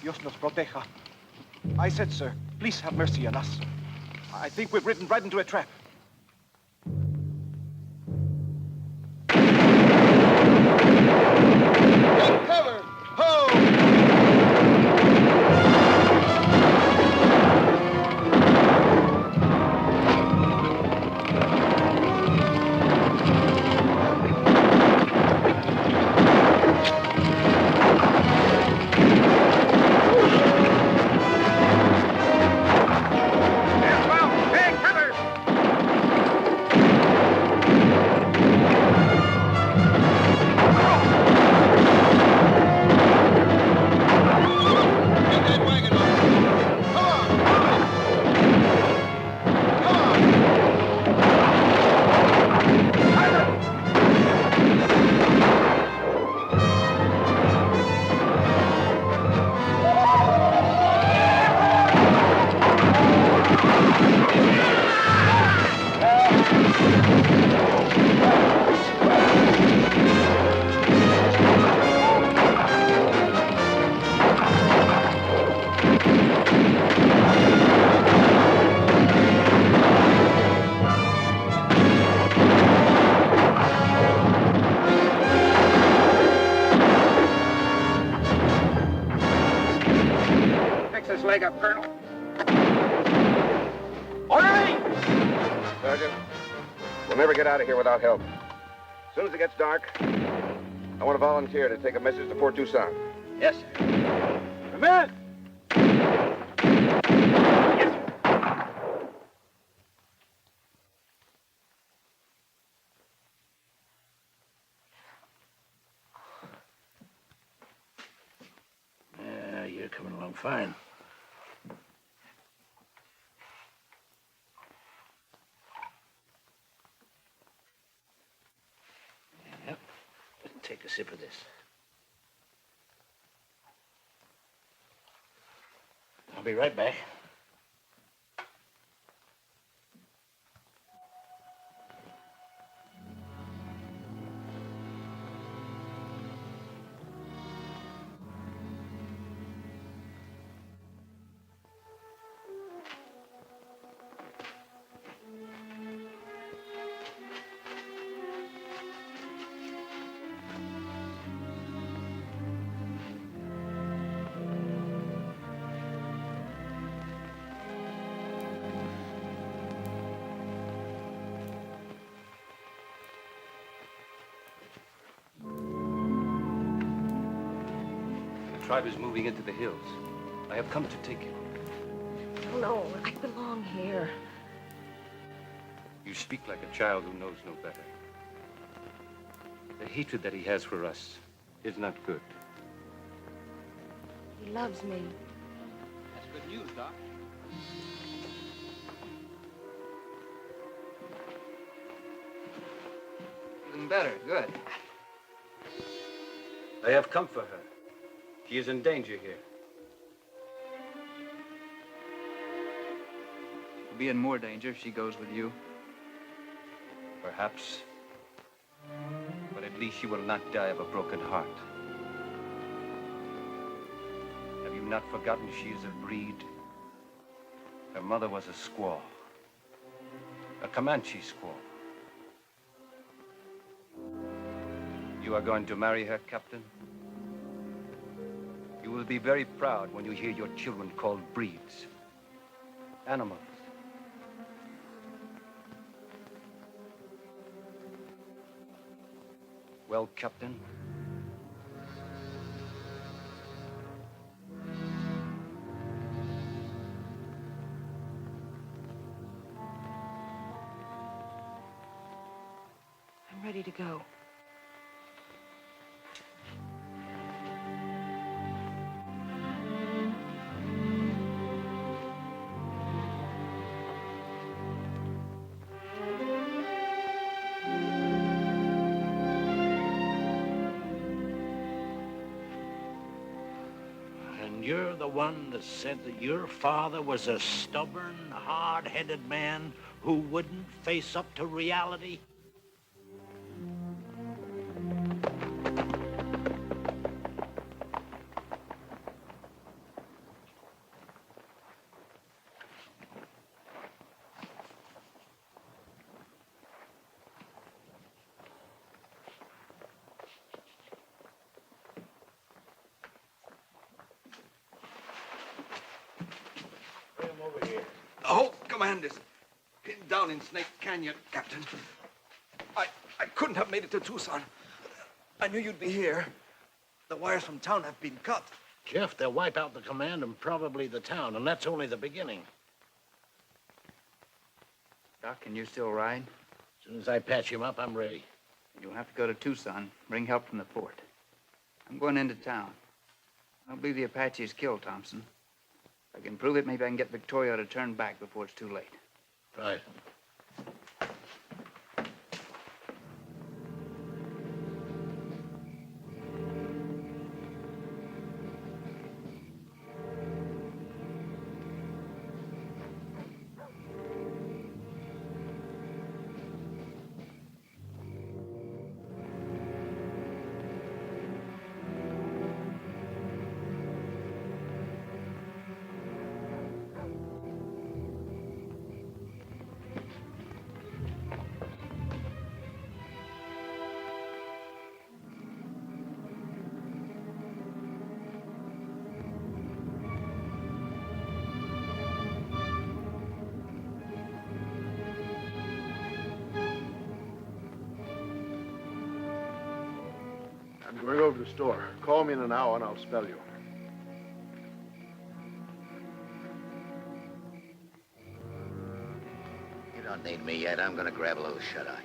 Dios nos proteja. I said, sir, please have mercy on us. I think we've ridden right into a trap. Take cover! Ho! Take cover! Colonel. Orderly! Sergeant, we'll never get out of here without help. As soon as it gets dark, I want to volunteer to take a message to Fort Tucson. Yes, sir. Come in! Yeah, you're coming along fine. Yep. Take a sip of this. I'll be right back. The tribe is moving into the hills. I have come to take you. Oh, no, I belong here. You speak like a child who knows no better. The hatred that he has for us is not good. He loves me. That's good news, Doc. Feeling better, good. I have come for her. She is in danger here. She'll be in more danger if she goes with you. Perhaps. But at least she will not die of a broken heart. Have you not forgotten she is a breed? Her mother was a squaw. A Comanche squaw. You are going to marry her, Captain? You will be very proud when you hear your children called breeds. Animals. Well, Captain? I'm ready to go. You're the one that said that your father was a stubborn, hard-headed man who wouldn't face up to reality? The whole command is pinned down in Snake Canyon, Captain. I couldn't have made it to Tucson. I knew you'd be here. The wires from town have been cut. Jeff, they'll wipe out the command and probably the town, and that's only the beginning. Doc, can you still ride? As soon as I patch him up, I'm ready. You'll have to go to Tucson, bring help from the fort. I'm going into town. I don't believe the Apaches killed Thompson. If I can prove it, maybe I can get Victoria to turn back before it's too late. Right. Going over to the store. Call me in an hour and I'll spell you. You don't need me yet. I'm gonna grab a little shut-eye.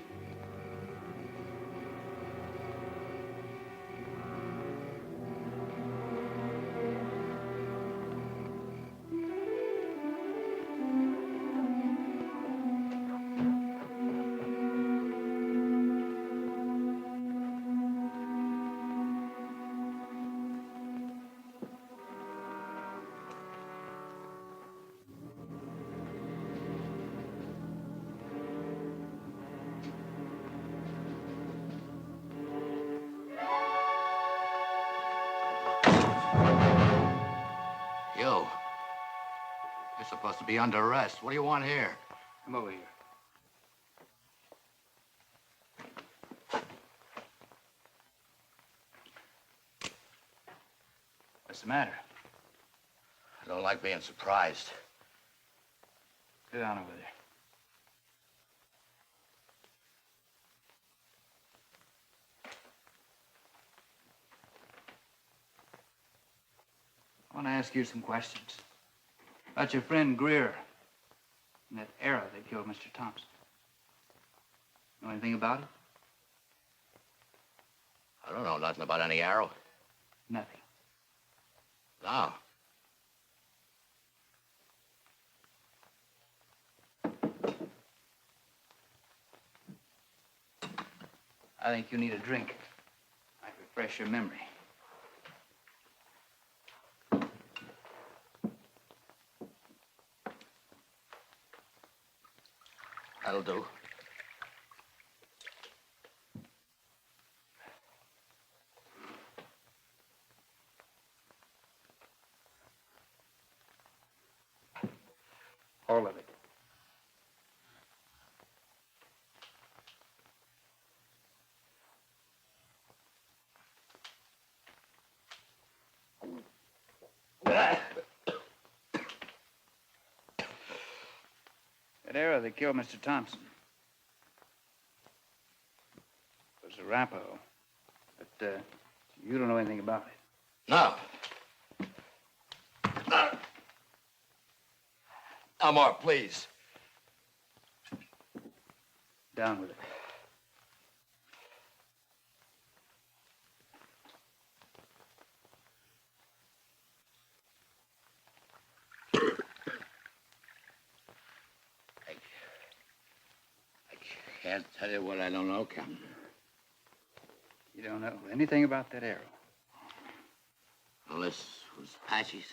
You. You're supposed to be under arrest. What do you want here? Come over here. What's the matter? I don't like being surprised. Sit down over there. I want to ask you some questions. About your friend Greer and that arrow that killed Mr. Thompson. Know anything about it? I don't know nothing about any arrow. Nothing. No. I think you need a drink. Might refresh your memory. That'll do. All of it. That arrow that killed Mr. Thompson was a Rampo, but you don't know anything about it. No. No more, please. Down with it. I can't tell you what I don't know, Captain. You don't know anything about that arrow? Unless it was Apaches.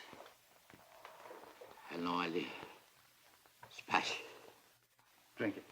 I had no idea. It's Apache. Drink it.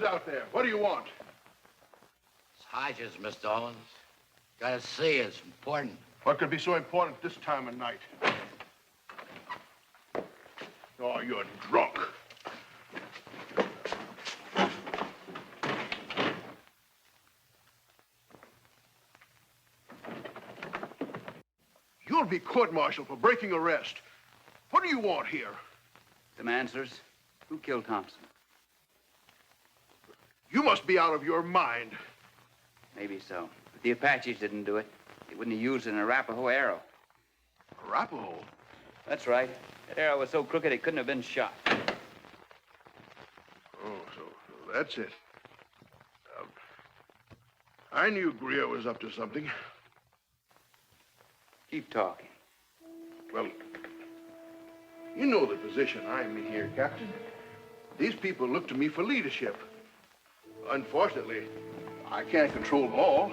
Who's out there? What do you want? It's Hodges, Mr. Owens. Gotta see you. It's important. What could be so important this time of night? Oh, you're drunk. You'll be court-martialed for breaking arrest. What do you want here? Some answers. Who killed Thompson? You must be out of your mind. Maybe so. But the Apaches didn't do it. They wouldn't have used an Arapaho arrow. Arapaho? That's right. That arrow was so crooked it couldn't have been shot. Oh, so that's it. I knew Greer was up to something. Keep talking. Well, you know the position I'm in here, Captain. These people look to me for leadership. Unfortunately, I can't control them all.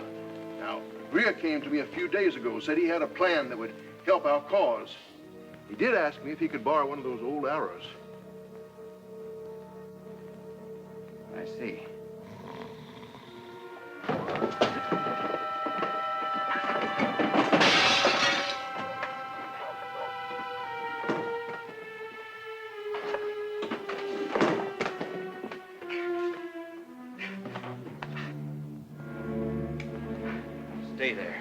Now, Greer came to me a few days ago, said he had a plan that would help our cause. He did ask me if he could borrow one of those old arrows. I see. Stay there.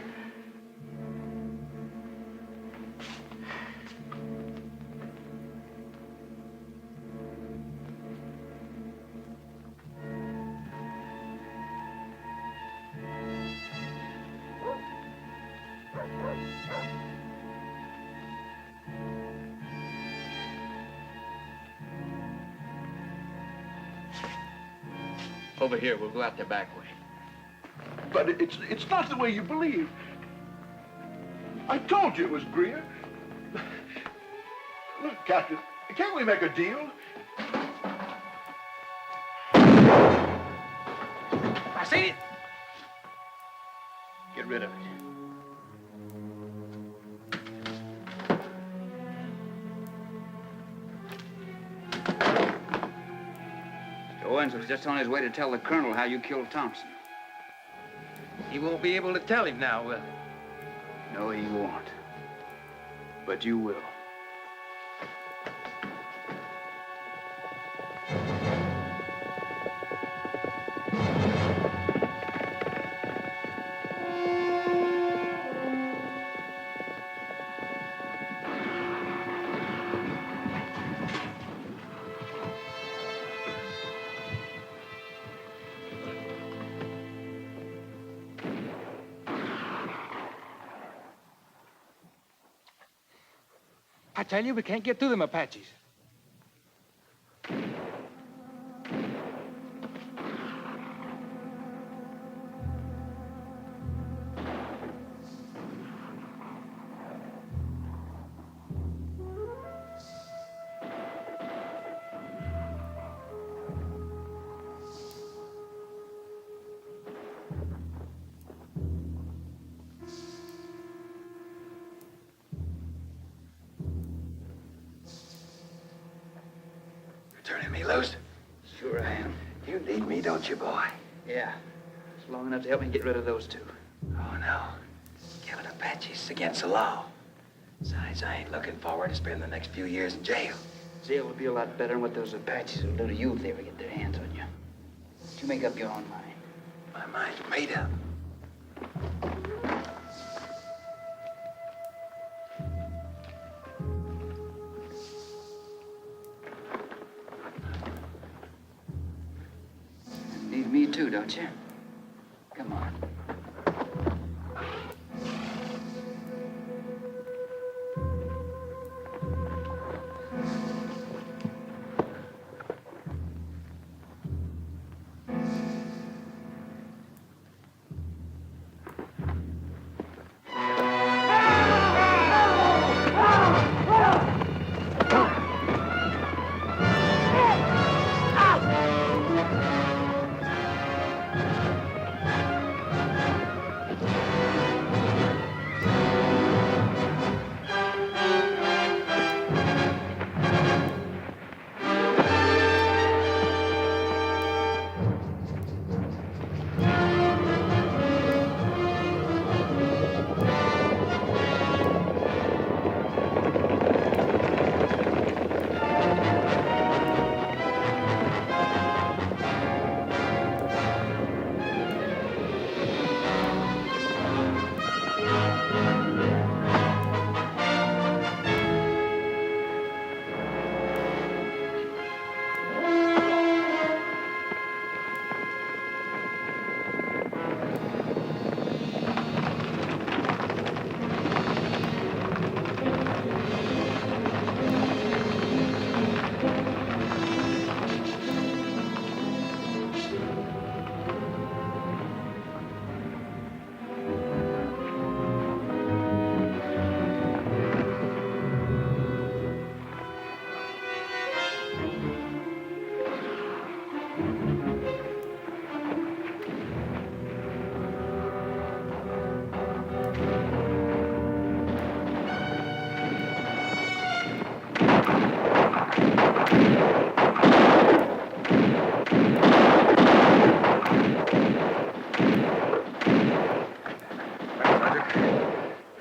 Over here, we'll go out the back way. But it's not the way you believe. I told you it was Greer. Look, Captain, can't we make a deal? I see it. Get rid of it. Owens was just on his way to tell the colonel how you killed Thompson. He won't be able to tell him now, will he? No, he won't. But you will. I tell you, we can't get through them Apaches. Turning me loose? Sure I am. You need me, don't you, boy? Yeah. It's long enough to help me get rid of those two. Oh, no. Killing Apaches against the law. Besides, I ain't looking forward to spending the next few years in jail. Jail would be a lot better than what those Apaches will do to you if they ever get their hands on you. You make up your own mind. My mind's made up. Need me too, don't you? Come on.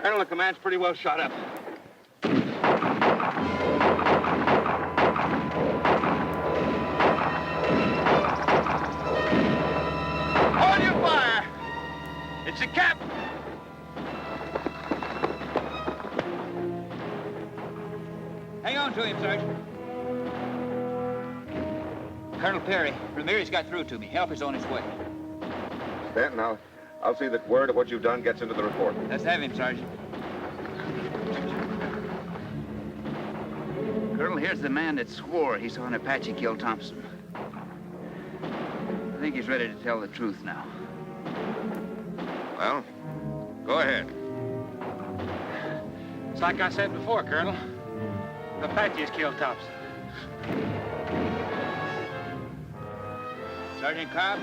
Colonel, the command's pretty well shot up. Hold your fire! It's the captain! Hang on to him, Sergeant. Colonel Perry, Ramirez got through to me. Help is on its way. Stanton, I'll see that word of what you've done gets into the report. Let's have him, Sergeant. Colonel, here's the man that swore he saw an Apache kill Thompson. I think he's ready to tell the truth now. Well, go ahead. It's like I said before, Colonel. The Apaches killed Thompson. Sergeant Cobb?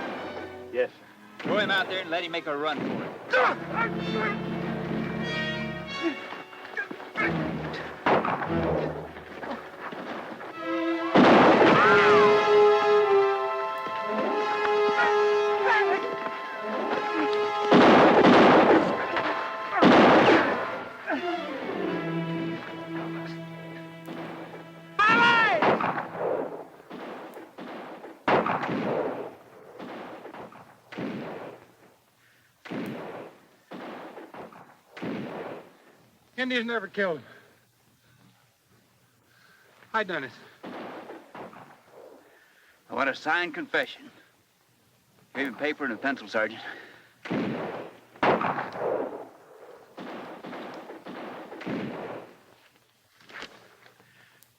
Yes, sir. Throw him out there and let him make a run for it. Indians never killed him. I done it. I want a signed confession. Give him paper and a pencil, Sergeant.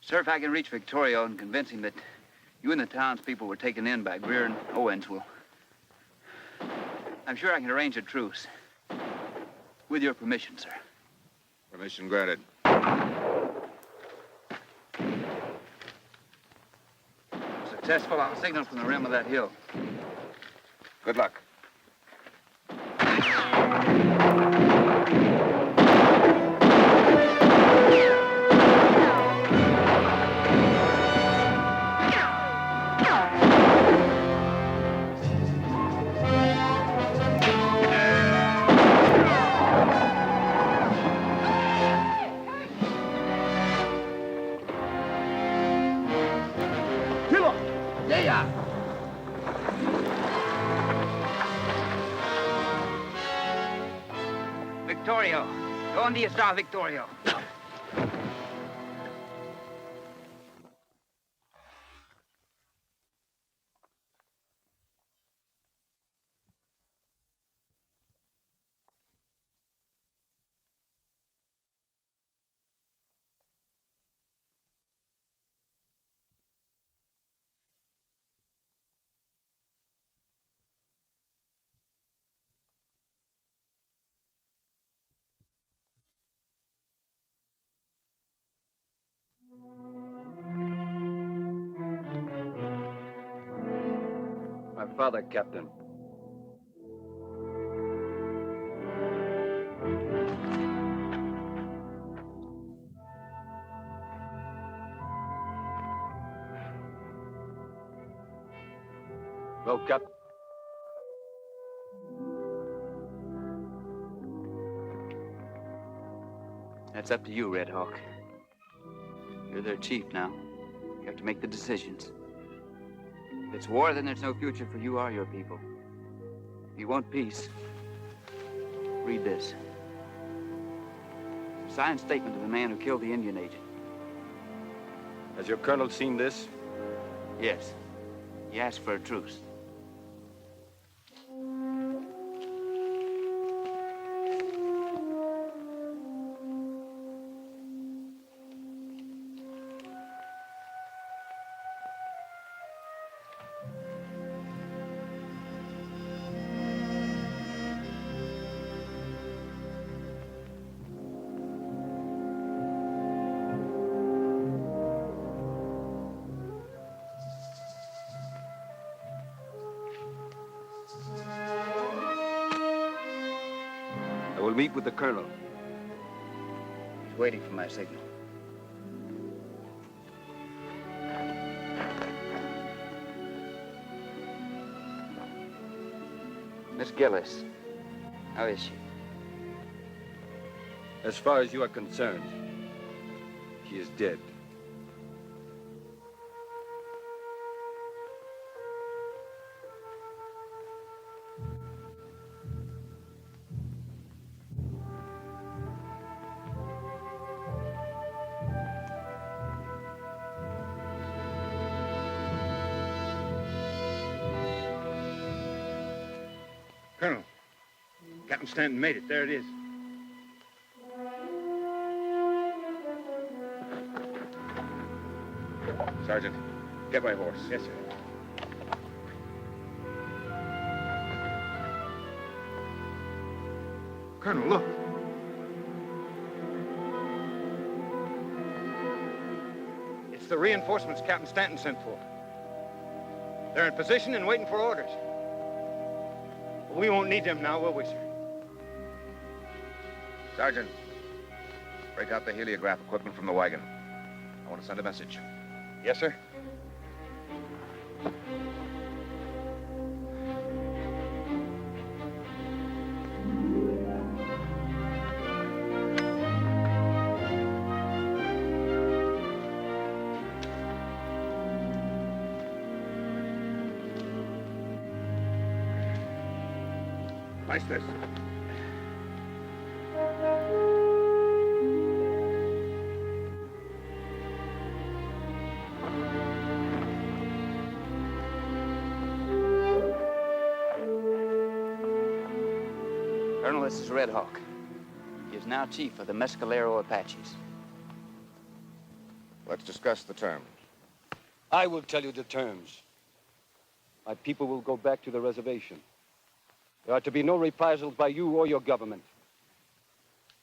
Sir, if I can reach Victorio and convince him that you and the townspeople were taken in by Greer and Owens, I'm sure I can arrange a truce. With your permission, sir. Permission granted. Successful, I'll signal from the rim of that hill. Good luck. Victorio. ¿Dónde está Victorio? My father, Captain. Well, Captain. That's up to you, Red Hawk. You're their chief now. You have to make the decisions. If it's war, then there's no future for you or your people. If you want peace, read this. It's a signed statement of the man who killed the Indian agent. Has your colonel seen this? Yes. He asked for a truce. will meet with the colonel. He's waiting for my signal. Miss Gillis, how is she? As far as you are concerned, she is dead. Colonel, Captain Stanton made it. There it is. Sergeant, get my horse. Yes, sir. Colonel, look. It's the reinforcements Captain Stanton sent for. They're in position and waiting for orders. We won't need them now, will we, sir? Sergeant, break out the heliograph equipment from the wagon. I want to send a message. Yes, sir. Nice this. Colonel, this is Red Hawk. He is now chief of the Mescalero Apaches. Let's discuss the terms. I will tell you the terms. My people will go back to the reservation. There are to be no reprisals by you or your government.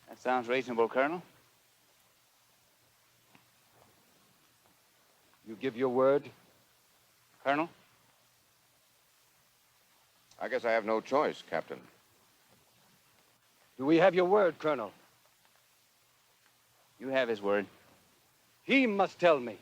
That sounds reasonable, Colonel. You give your word? Colonel? I guess I have no choice, Captain. Do we have your word, Colonel? You have his word. He must tell me.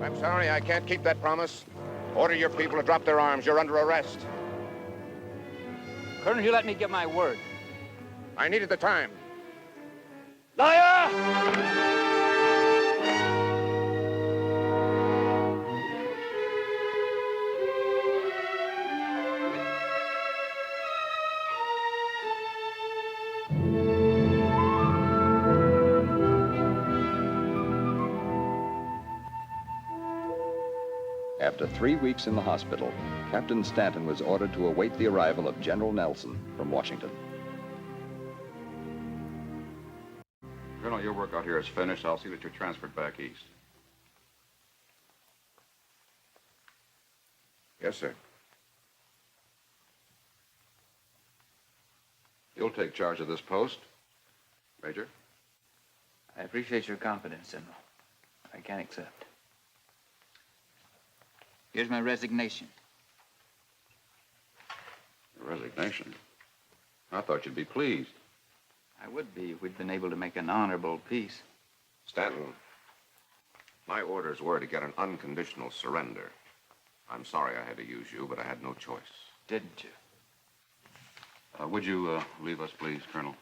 I'm sorry, I can't keep that promise. Order your people to drop their arms. You're under arrest. Colonel, you let me get my word. I needed the time. Liar! After 3 weeks in the hospital, Captain Stanton was ordered to await the arrival of General Nelson from Washington. Colonel, your work out here is finished. I'll see that you're transferred back east. Yes, sir. You'll take charge of this post, Major. I appreciate your confidence, General. I can accept. Here's my resignation. Your resignation? I thought you'd be pleased. I would be if we'd been able to make an honorable peace. Stanton, my orders were to get an unconditional surrender. I'm sorry I had to use you, but I had no choice. Didn't you? Would you leave us, please, Colonel?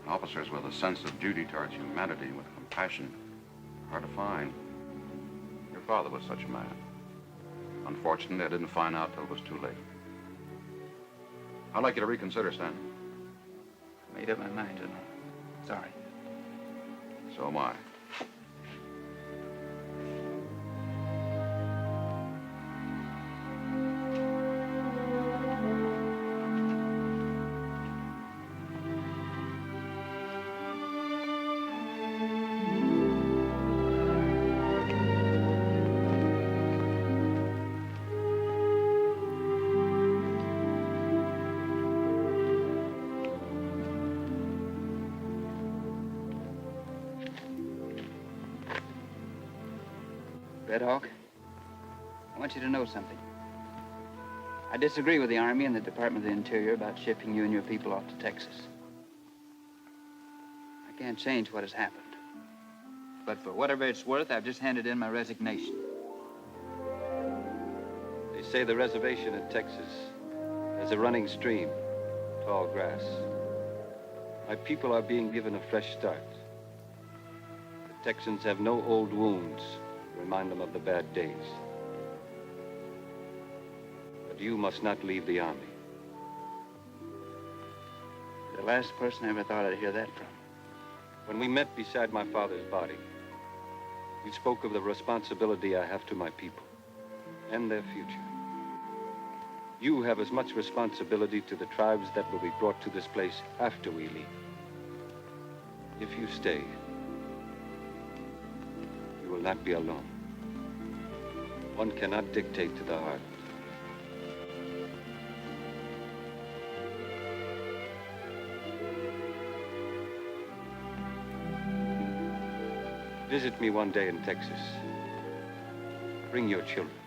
Officers with a sense of duty towards humanity and with compassion, hard to find. Your father was such a man. Unfortunately, I didn't find out till it was too late. I'd like you to reconsider, Stanton. I made up my mind, General. Sorry. So am I. Red Hawk, I want you to know something. I disagree with the Army and the Department of the Interior about shipping you and your people off to Texas. I can't change what has happened. But for whatever it's worth, I've just handed in my resignation. They say the reservation in Texas has a running stream, tall grass. My people are being given a fresh start. The Texans have no old wounds to remind them of the bad days. But you must not leave the Army. You're the last person I ever thought I'd hear that from. When we met beside my father's body, we spoke of the responsibility I have to my people and their future. You have as much responsibility to the tribes that will be brought to this place after we leave. If you stay, you will not be alone. One cannot dictate to the heart. Visit me one day in Texas. Bring your children.